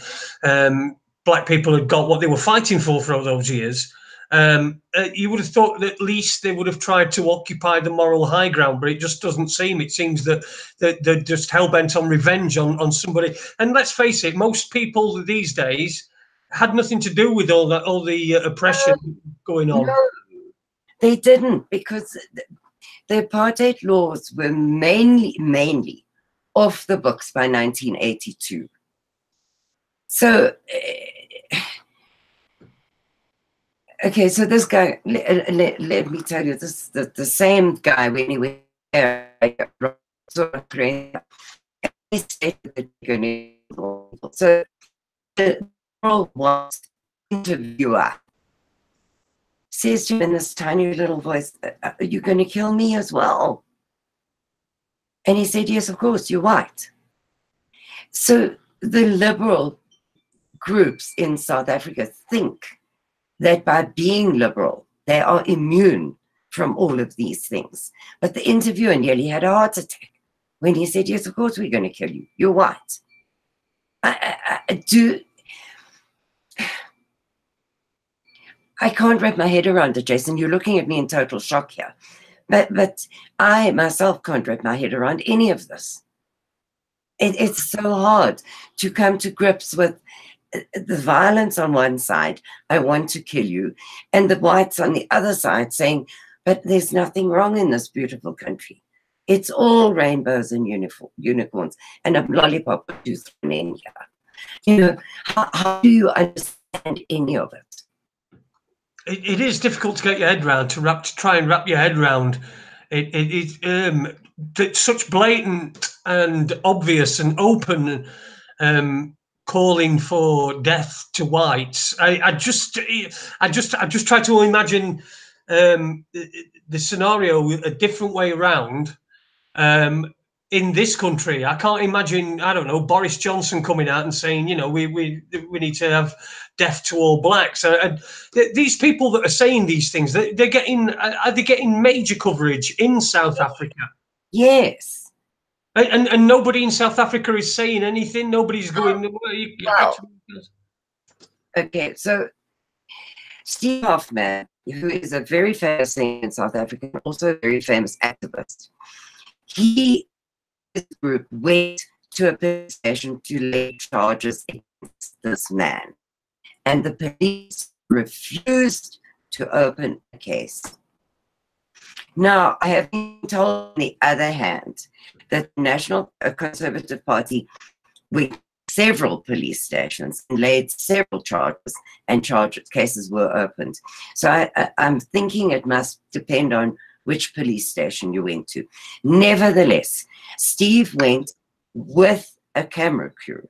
black people had got what they were fighting for all those years. You would have thought that at least they would have tried to occupy the moral high ground, but it just doesn't seem. It seems that they're just hell-bent on revenge on somebody. And let's face it, most people these days had nothing to do with all the oppression going on. No, they didn't, because the apartheid laws were mainly off the books by 1982. So, okay, so this guy, let me tell you, this the same guy, when he went there, he stated that so the was interviewer says to him in this tiny little voice, "Are you going to kill me as well?" And he said, "Yes, of course, you're white." So the liberal groups in South Africa think that by being liberal, they are immune from all of these things. But the interviewer nearly had a heart attack when he said, yes, of course we're going to kill you. You're white. I can't wrap my head around it, Jason. You're looking at me in total shock here. But I myself can't wrap my head around any of this. It's so hard to come to grips with the violence on one side, I want to kill you, and the whites on the other side saying, but there's nothing wrong in this beautiful country. It's all rainbows and unicorns and a lollipop or two thrown in here. You know, how do you understand any of it? It is difficult to get your head around, to try and wrap your head around. It's such blatant and obvious and open calling for death to whites. I just try to imagine the scenario a different way around. In this country, I can't imagine, I don't know, Boris Johnson coming out and saying, you know, we need to have death to all blacks. And these people that are saying these things, are they getting major coverage in South Africa? Yes. And nobody in South Africa is saying anything. Nobody's going. Wow. Okay, so Steve Hoffman, who is a very famous singer in South Africa, and also a very famous activist, his group went to a police station to lay charges against this man, and the police refused to open a case. Now, I have been told, on the other hand, that the National Conservative Party went to several police stations and laid several charges, and cases were opened. So I'm thinking it must depend on which police station you went to. Nevertheless, Steve went with a camera crew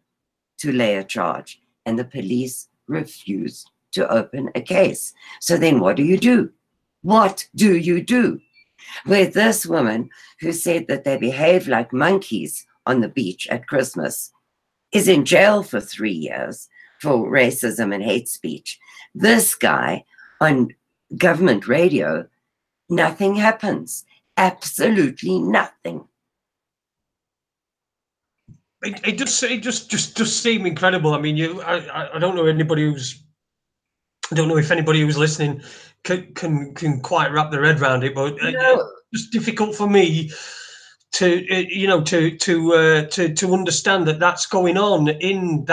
to lay a charge, and the police refused to open a case. So then what do you do? What do you do? Where this woman who said that they behave like monkeys on the beach at Christmas is in jail for 3 years for racism and hate speech. This guy on government radio, nothing happens. Absolutely nothing. It just seemed incredible. I mean, I don't know anybody who's, I don't know if anybody who's listening can quite wrap their head around it, but No. it's difficult for me to to understand that that's going on in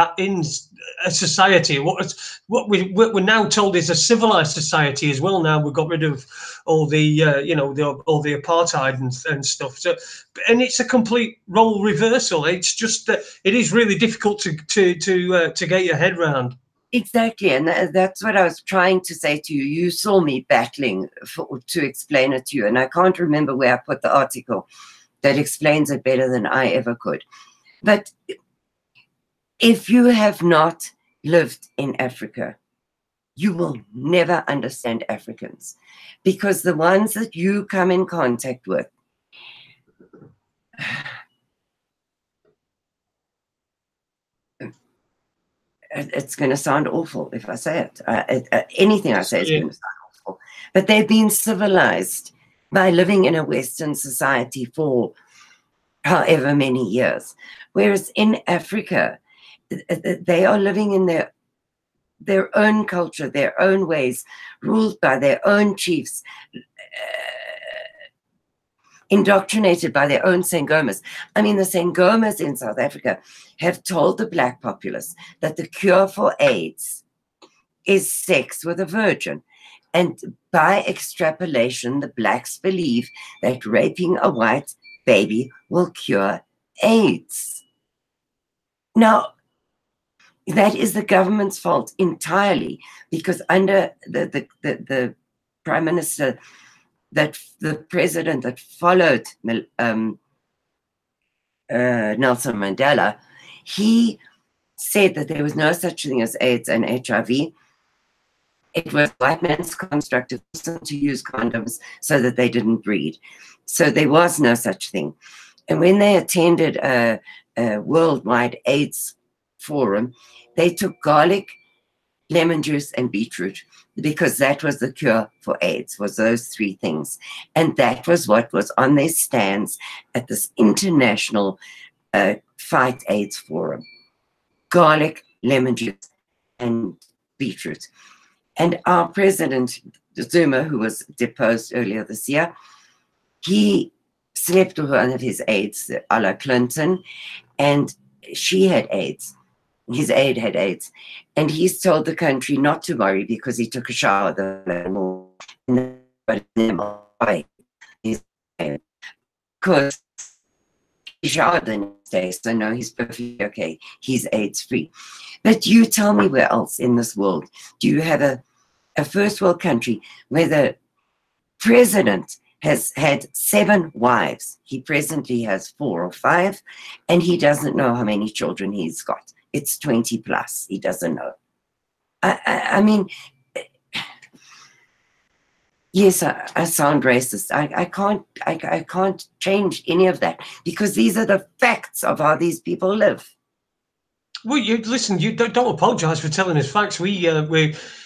a society. What we're now told is a civilized society as well. Now we've got rid of all the all the apartheid and stuff. So, and it's a complete role reversal. It's just that it is really difficult to get your head around. Exactly, and that's what I was trying to say to you. You saw me battling to explain it to you, and I can't remember where I put the article that explains it better than I ever could. But if you have not lived in Africa, you will never understand Africans, because the ones that you come in contact with, it's going to sound awful if I say it. Anything I say is going to sound awful. But they've been civilized by living in a Western society for however many years. Whereas in Africa, they are living in their own culture, their own ways, ruled by their own chiefs, indoctrinated by their own Sengomas. I mean, the Sengomas in South Africa have told the black populace that the cure for AIDS is sex with a virgin. And by extrapolation, the blacks believe that raping a white baby will cure AIDS. Now, that is the government's fault entirely, because under the Prime Minister, that the president that followed Nelson Mandela, he said that there was no such thing as AIDS and HIV. It was white man's construct to use condoms so that they didn't breed. So there was no such thing. And when they attended a worldwide AIDS forum, they took garlic, lemon juice, and beetroot, because that was the cure for AIDS, was those three things. And that was what was on their stands at this international Fight AIDS forum. Garlic, lemon juice, and beetroot. And our president, Zuma, who was deposed earlier this year, he slept with one of his aides, a la Clinton, and she had AIDS. His aide had AIDS. And he's told the country not to worry because he took a shower the morning. Because he showered the next day, so no, he's perfectly okay. He's AIDS-free. But you tell me, where else in this world do you have a first world country where the president has had 7 wives? He presently has 4 or 5, and he doesn't know how many children he's got. It's 20 plus. He doesn't know. I mean, yes, I sound racist. I can't change any of that, because these are the facts of how these people live. Well, you listen. You don't apologise for telling us facts. We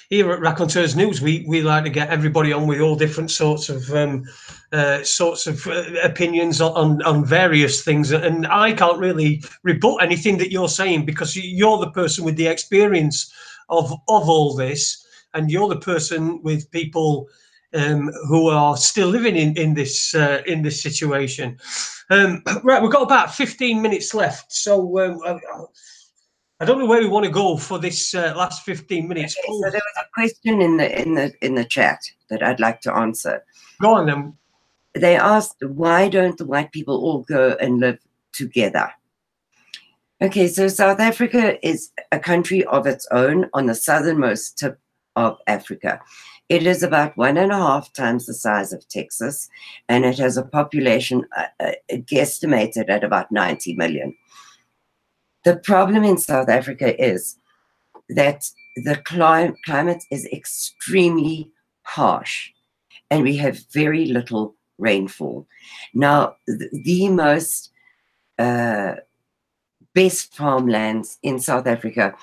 here at Raconteurs News, we like to get everybody on with all different sorts of opinions on various things, and I can't really rebut anything that you're saying, because you're the person with the experience of all this, and you're the person with people who are still living in this situation. Right, we've got about 15 minutes left, so. I don't know where we want to go for this last 15 minutes. Okay, so there was a question in the chat that I'd like to answer. Go on then. They asked, why don't the white people all go and live together? Okay, so South Africa is a country of its own on the southernmost tip of Africa. It is about 1.5 times the size of Texas, and it has a population guesstimated at about 90 million. The problem in South Africa is that the climate is extremely harsh, and we have very little rainfall. Now, the most best farmlands in South Africa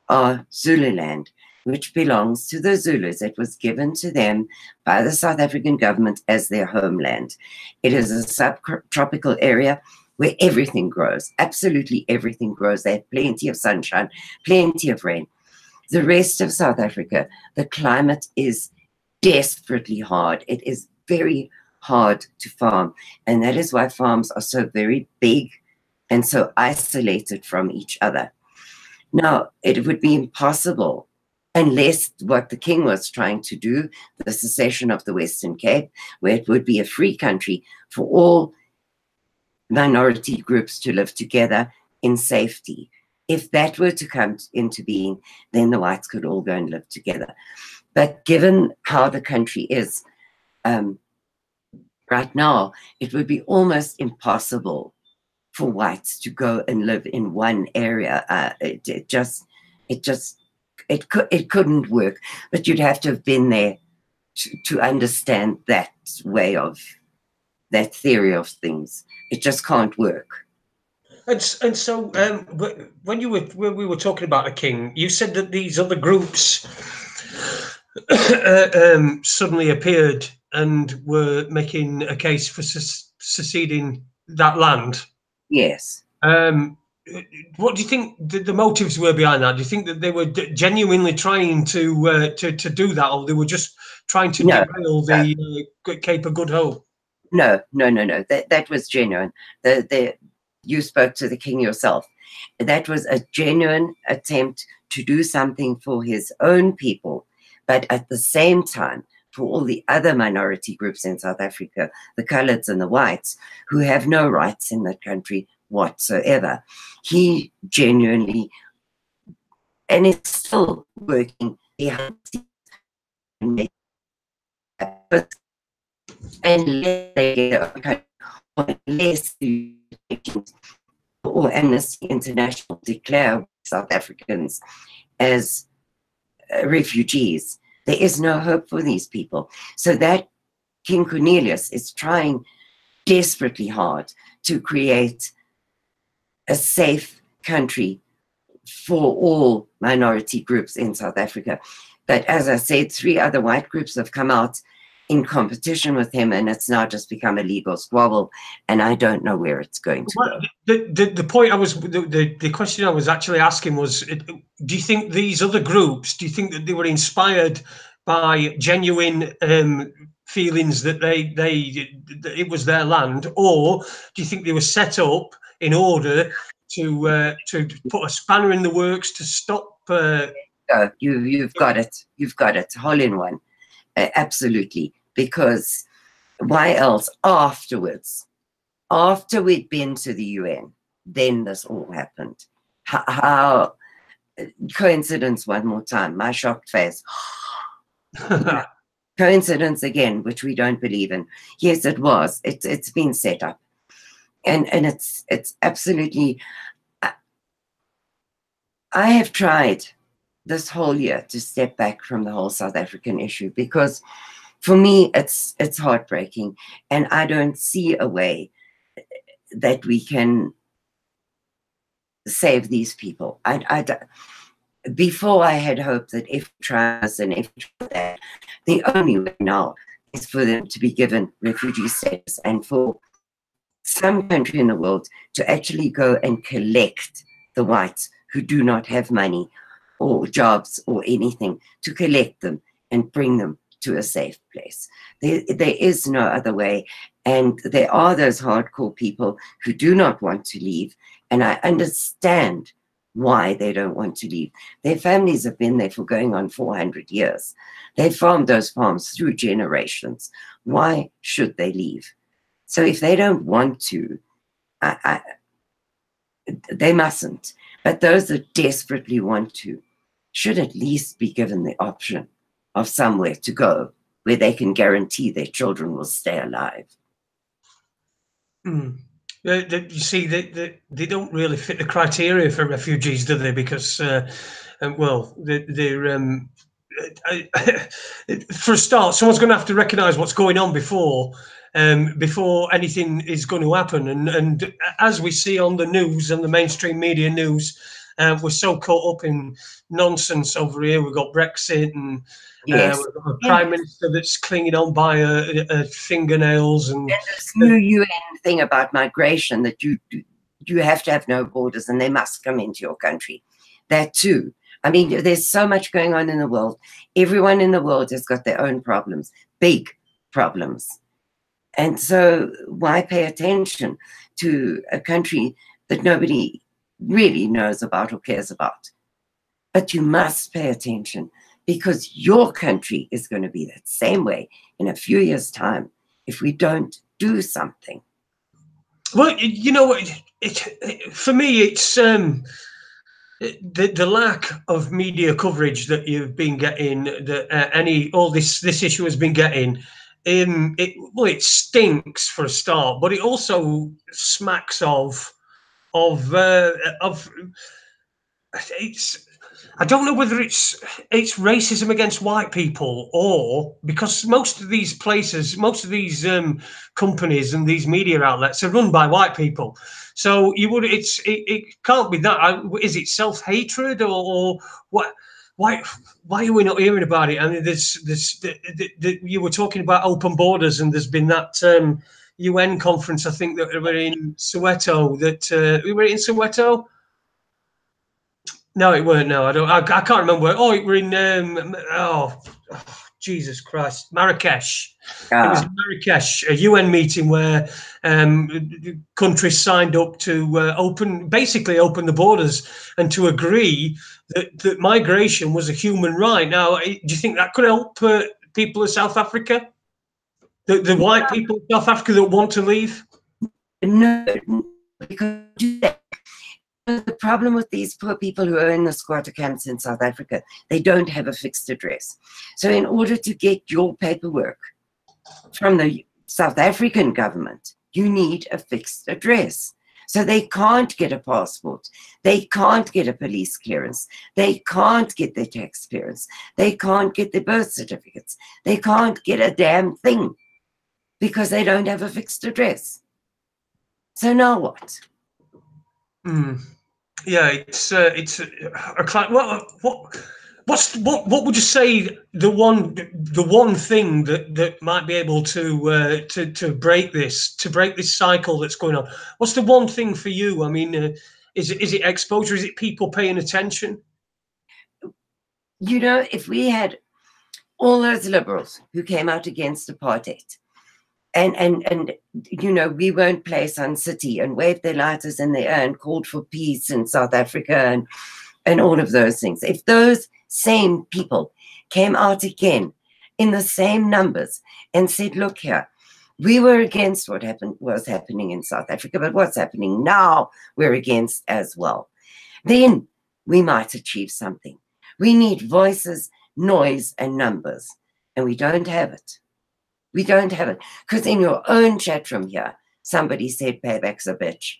are Zululand, which belongs to the Zulus. It was given to them by the South African government as their homeland. It is a subtropical area where everything grows, absolutely everything grows. They have plenty of sunshine, plenty of rain. The rest of South Africa, the climate is desperately hard. It is very hard to farm, and that is why farms are so very big and so isolated from each other. Now, it would be impossible, unless what the king was trying to do, the secession of the Western Cape, where it would be a free country for all minority groups to live together in safety. If that were to come into being, then the whites could all go and live together. But given how the country is right now, it would be almost impossible for whites to go and live in one area. It couldn't work. But you'd have to have been there to understand that way of, that theory of things. It just can't work. And so when we were talking about the king, you said that these other groups suddenly appeared and were making a case for seceding that land. Yes. What do you think the motives were behind that? Do you think that they were genuinely trying to do that, or they were just trying to derail the Cape of Good Hope? No. That was genuine. You spoke to the king yourself. That was a genuine attempt to do something for his own people, but at the same time, for all the other minority groups in South Africa, the coloreds and the whites, who have no rights in that country whatsoever. He genuinely, and it's still working behind the scenes, unless they get unless the or Amnesty International declare South Africans as refugees, there is no hope for these people. So that King Cornelius is trying desperately hard to create a safe country for all minority groups in South Africa. But as I said, 3 other white groups have come out in competition with him, and it's now just become a legal squabble, and I don't know where it's going to go. The point I was, the question I was actually asking was, do you think these other groups, do you think that they were inspired by genuine feelings that that it was their land, or do you think they were set up in order to put a spanner in the works to stop? You've got it. You've got it. Hole in one. Absolutely. Because why else? Afterwards, after we'd been to the UN, then this all happened. How coincidence one more time. My shocked face. Coincidence again, which we don't believe in. Yes, it was. It's been set up, and it's absolutely. I have tried this whole year to step back from the whole South African issue, because for me it's heartbreaking, and I don't see a way that we can save these people. Before I had hoped that if trans and if that, the only way now is for them to be given refugee status, and for some country in the world to actually go and collect the whites who do not have money or jobs or anything, to collect them and bring them to a safe place. There is no other way. And there are those hardcore people who do not want to leave. And I understand why they don't want to leave. Their families have been there for going on 400 years. They farmed those farms through generations. Why should they leave? So if they don't want to, they mustn't. But those that desperately want to should at least be given the option of somewhere to go where they can guarantee their children will stay alive. You see, they don't really fit the criteria for refugees, do they? Because, well, they're for a start, someone's going to have to recognise what's going on before anything is going to happen. And as we see on the news and the mainstream media news, we're so caught up in nonsense over here. We've got Brexit, and yes. we've got a prime minister that's clinging on by her fingernails, and this new UN thing about migration, that you have to have no borders and they must come into your country. That too. I mean, there's so much going on in the world. Everyone in the world has got their own problems, big problems. And so why pay attention to a country that nobody really knows about or cares about? But you must pay attention, because your country is going to be that same way in a few years' time if we don't do something. Well, you know, for me, it's the lack of media coverage that you've been getting, that all this issue has been getting. It stinks for a start, but it also smacks of it's. I don't know whether it's racism against white people, or because most of these places, most of these companies and these media outlets are run by white people. So it can't be that. Is it self-hatred or what? Why are we not hearing about it? I mean, you were talking about open borders, and there's been that UN conference, I think, that we're in Soweto. We were in Soweto. No, it weren't. No, I can't remember. Oh, it were in. Jesus Christ, Marrakesh. It was in Marrakesh, a UN meeting where countries signed up to open the borders and to agree that migration was a human right. Now, do you think that could help people of South Africa, the white people of South Africa that want to leave? No, because the problem with these poor people who are in the squatter camps in South Africa, they don't have a fixed address. So in order to get your paperwork from the South African government, you need a fixed address. So they can't get a passport. They can't get a police clearance. They can't get their tax clearance. They can't get their birth certificates. They can't get a damn thing because they don't have a fixed address. So now what? Yeah, it's a client. What would you say the one thing that might be able to break this cycle that's going on? What's the one thing for you? I mean, is it exposure? Is it people paying attention? You know, if we had all those liberals who came out against apartheid, and you know, we won't play Sun City and waved their lighters in the air and called for peace in South Africa and all of those things. If those same people came out again in the same numbers and said, look here, we were against what was happening in South Africa, but what's happening now we're against as well, then we might achieve something. We need voices, noise, and numbers, and we don't have it. We don't have it. Because in your own chat room here, somebody said payback's a bitch.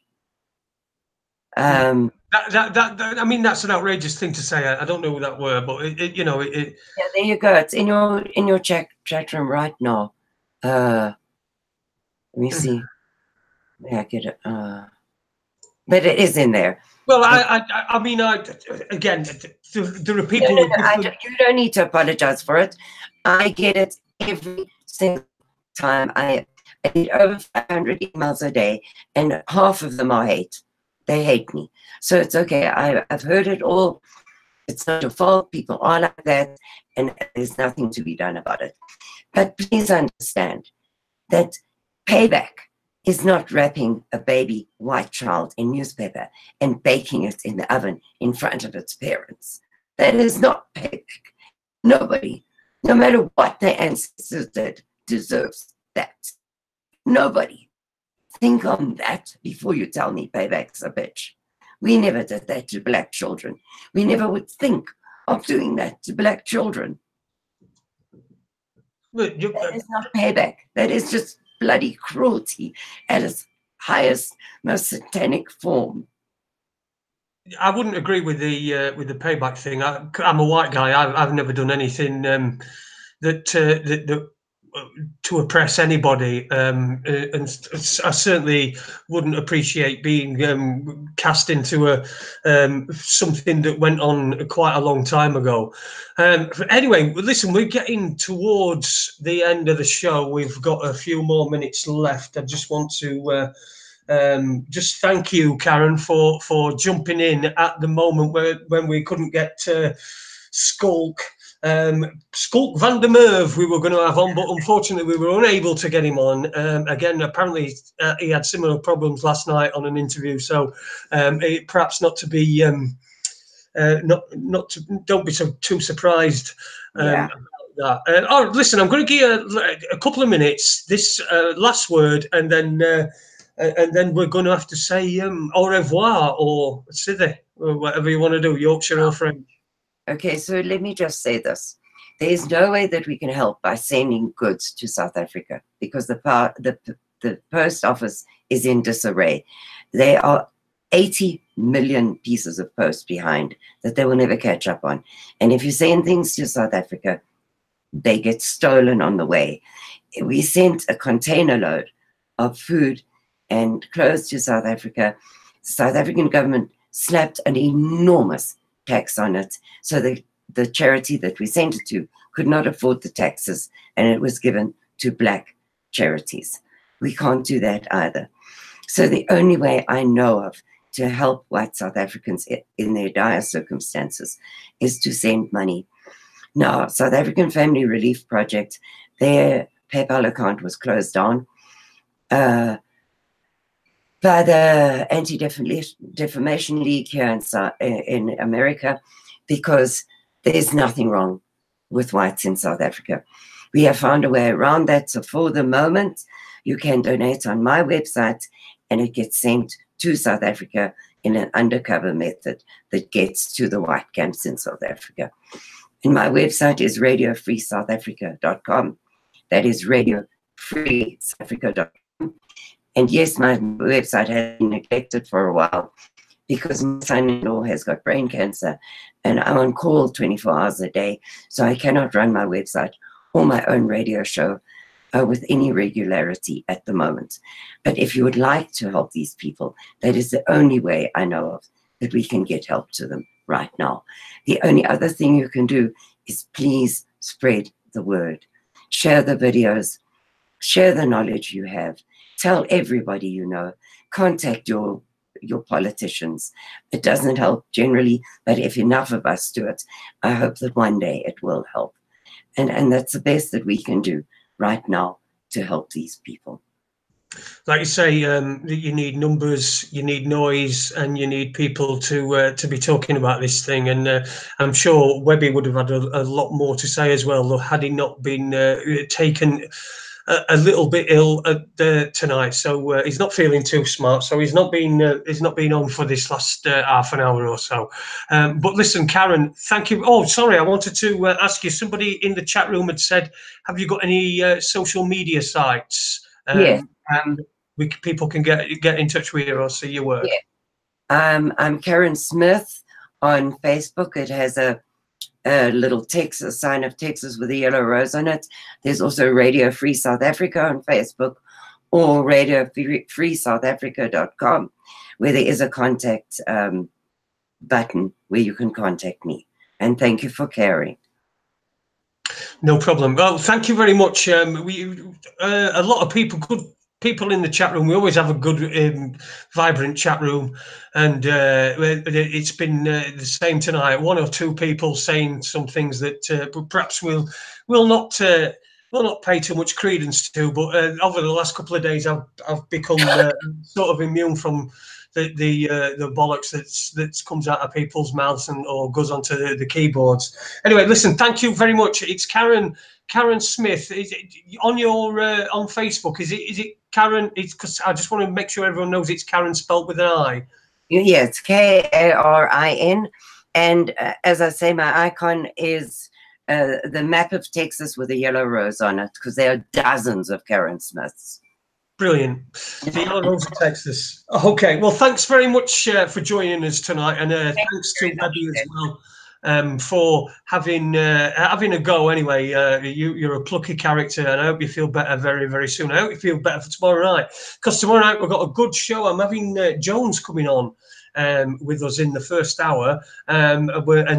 I mean, that's an outrageous thing to say. I don't know that word, but you know, yeah, there you go. It's in your chat room right now. Let me see. May I get it? But it is in there. Well, I mean, again, there are people. You don't need to apologize for it. I get it every single time. I get over 500 emails a day, and half of them are hate. They hate me. So it's okay. I've heard it all. It's not your fault. People are like that, and there's nothing to be done about it. But please understand that payback is not wrapping a baby white child in newspaper and baking it in the oven in front of its parents. That is not payback. Nobody, no matter what their ancestors did, deserves that. Nobody. Think on that before you tell me payback's a bitch. We never did that to black children. We never would think of doing that to black children. That is not payback. That is just bloody cruelty at its highest, most satanic form. I wouldn't agree with the payback thing. I'm a white guy. I've never done anything that to oppress anybody, and I certainly wouldn't appreciate being cast into something that went on quite a long time ago. Anyway, listen, we're getting towards the end of the show. We've got a few more minutes left. I just want to just thank you, Karin, for jumping in at the moment when we couldn't get Schalk. Schalk van der Merwe we were going to have on, but unfortunately we were unable to get him on. Again, apparently he had similar problems last night on an interview, so perhaps not to be don't be too surprised about that. Oh, listen, I'm going to give you a couple of minutes, this last word, and then we're going to have to say au revoir or sithe, or whatever you want to do, Yorkshire or French. Okay, so let me just say this. There is no way that we can help by sending goods to South Africa because the post office is in disarray. There are 80 million pieces of post behind that they will never catch up on. And if you send things to South Africa, they get stolen on the way. We sent a container load of food and clothes to South Africa. The South African government slapped an enormous tax on it, so the charity that we sent it to could not afford the taxes, and it was given to black charities. We can't do that either. So the only way I know of to help white South Africans in their dire circumstances is to send money. Now, South African Family Relief Project, their PayPal account was closed down by the Anti-Defamation League here in America, because there's nothing wrong with whites in South Africa. We have found a way around that. So for the moment, you can donate on my website and it gets sent to South Africa in an undercover method that gets to the white camps in South Africa. And my website is radiofreesouthafrica.com. That is radiofreesouthafrica.com. And yes, my website has been neglected for a while because my son-in-law has got brain cancer and I'm on call 24 hours a day. So I cannot run my website or my own radio show with any regularity at the moment. But if you would like to help these people, that is the only way I know of that we can get help to them right now. The only other thing you can do is please spread the word. Share the videos. Share the knowledge you have. Tell everybody you know. Contact your politicians. It doesn't help generally, but if enough of us do it, I hope that one day it will help. And that's the best that we can do right now to help these people. Like you say, you need numbers, you need noise, and you need people to be talking about this thing. And I'm sure Webby would have had a lot more to say as well, though, had he not been taken a little bit ill tonight. So he's not feeling too smart. So he's not been on for this last half an hour or so. But listen, Karen, thank you. Oh, sorry, I wanted to ask you. Somebody in the chat room had said, "Have you got any social media sites?" Yes. And people can get in touch with you or see your work. Yeah. I'm Karin Smith on Facebook. It has a little Texas sign of Texas with a yellow rose on it. There's also Radio Free South Africa on Facebook, or radiofreesouthafrica.com, where there is a contact button where you can contact me. And thank you for caring. No problem. Well, thank you very much. A lot of good people in the chat room. We always have a good, vibrant chat room, and it's been the same tonight. One or two people saying some things that perhaps we'll not pay too much credence to. But over the last couple of days, I've become sort of immune from the bollocks that comes out of people's mouths or goes onto the keyboards. Anyway, listen, thank you very much. It's Karin Smith. Is it on your on Facebook? Is it Karin? It's because I just want to make sure everyone knows it's Karin spelled with an I. Yeah, it's Karin. And as I say, my icon is the map of Texas with a yellow rose on it, because there are dozens of Karin Smiths. Brilliant. The Yellow Rose of Texas. Okay, well, thanks very much for joining us tonight, and thanks to Webby as well for having a go. Anyway, you're a plucky character, and I hope you feel better very, very soon. I hope you feel better for tomorrow night, because tomorrow night we've got a good show. I'm having Jones coming on with us in the first hour, and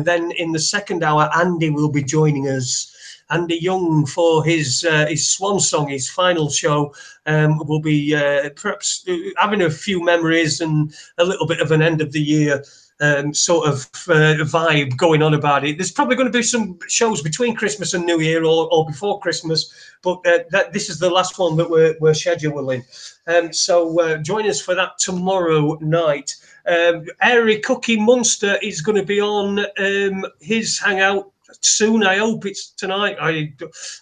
then in the second hour, Andy will be joining us. Andy Young for his swan song, his final show. Will be perhaps having a few memories and a little bit of an end of the year sort of vibe going on about it. There's probably going to be some shows between Christmas and New Year or before Christmas, but this is the last one that we're scheduling. So join us for that tomorrow night. Airy Cookie Monster is going to be on his hangout soon. I hope it's tonight.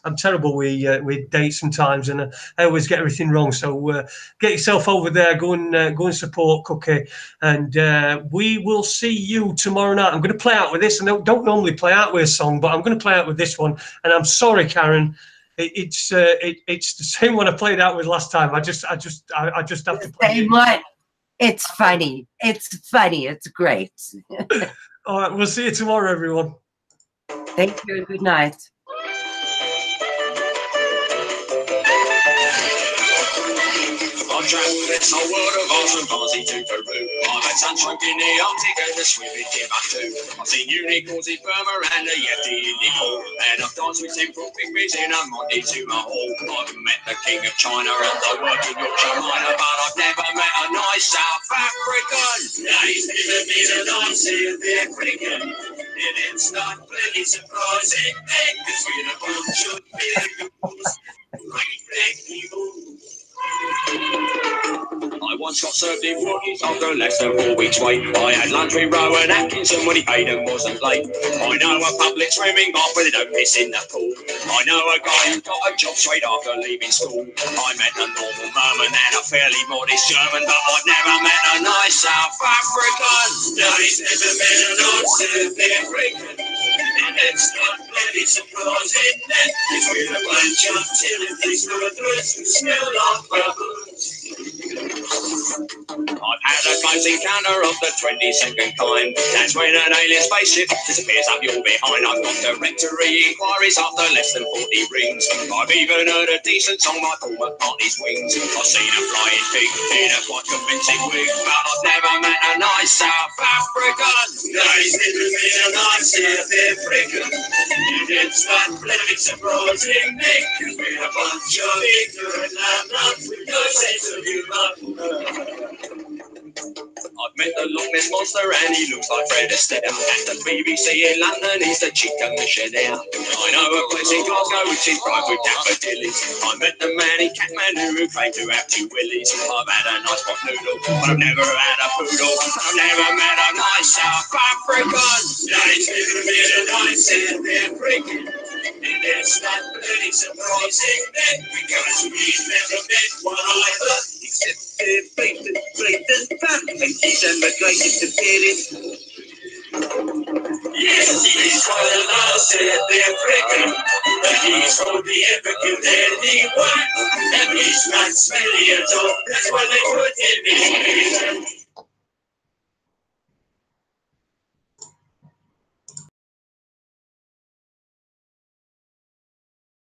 I'm terrible with dates and times, and I always get everything wrong. So get yourself over there, go and support Cookie, and we will see you tomorrow night. I'm going to play out with this, and I don't normally play out with a song, but I'm going to play out with this one. And I'm sorry, Karen, it's the same one I played out with last time. I just have to play same one. It's funny. It's funny. It's great. All right, we'll see you tomorrow, everyone. Thank you and good night. I've travelled this whole world of Mars from Barnsley to Peru. I've had sunshine in the Arctic and the swimming Timbuktu. I've seen unicorns in Burma and the Yeti in Nepal. And I've danced with temple pygmies in a Montezuma hall. I've met the King of China and the working Yorkshire miner, but I've never met a nice South African. He's never been a nice South African. And it's not really surprising, because we're a bunch of miracles. Great black people. I once got served in Woodies after less than 4 weeks wait. I had lunch with Rowan Atkinson when he paid and wasn't late. I know a public swimming bath where they don't piss in the pool. I know a guy who got a job straight after leaving school. I met a normal Merman and a fairly modest German, but I've never met a nice South African. No, he's never met a nice South African. And it's not really surprising that if we're a bunch of Timothy's brothers who smell like bubbles. I've had a close encounter of the 22nd kind. That's when an alien spaceship disappears up your behind. I've got directory inquiries after less than 40 rings. I've even heard a decent song by Paul McCartney's Wings. I've seen a flying pig in a quite convincing wig, but I've never met a nice South African. No, he's never been a nice South African. It's that bloody surprising thing. We're a bunch of ignorant lamb with no sense of humour. I've met the Loch Ness Monster and he looks like Fred Astaire. At the BBC in London, he's the chick and the Chanel. I know a place in Glasgow which is bright with daffodillies. I met the man in Kathmandu who claimed to have 2 willies. I've had a nice pot noodle, but I've never had a poodle. I've never met a nice South African. No, he's never been a nice South African. And it's not bloody surprising then, because we've never met one either. Except they're bacon, blatant family, he's emigrated to Paris. Yes, he's one of us at the African, but he's hardly ever killed anyone, and he's not smelly at all, that's why they put him in prison.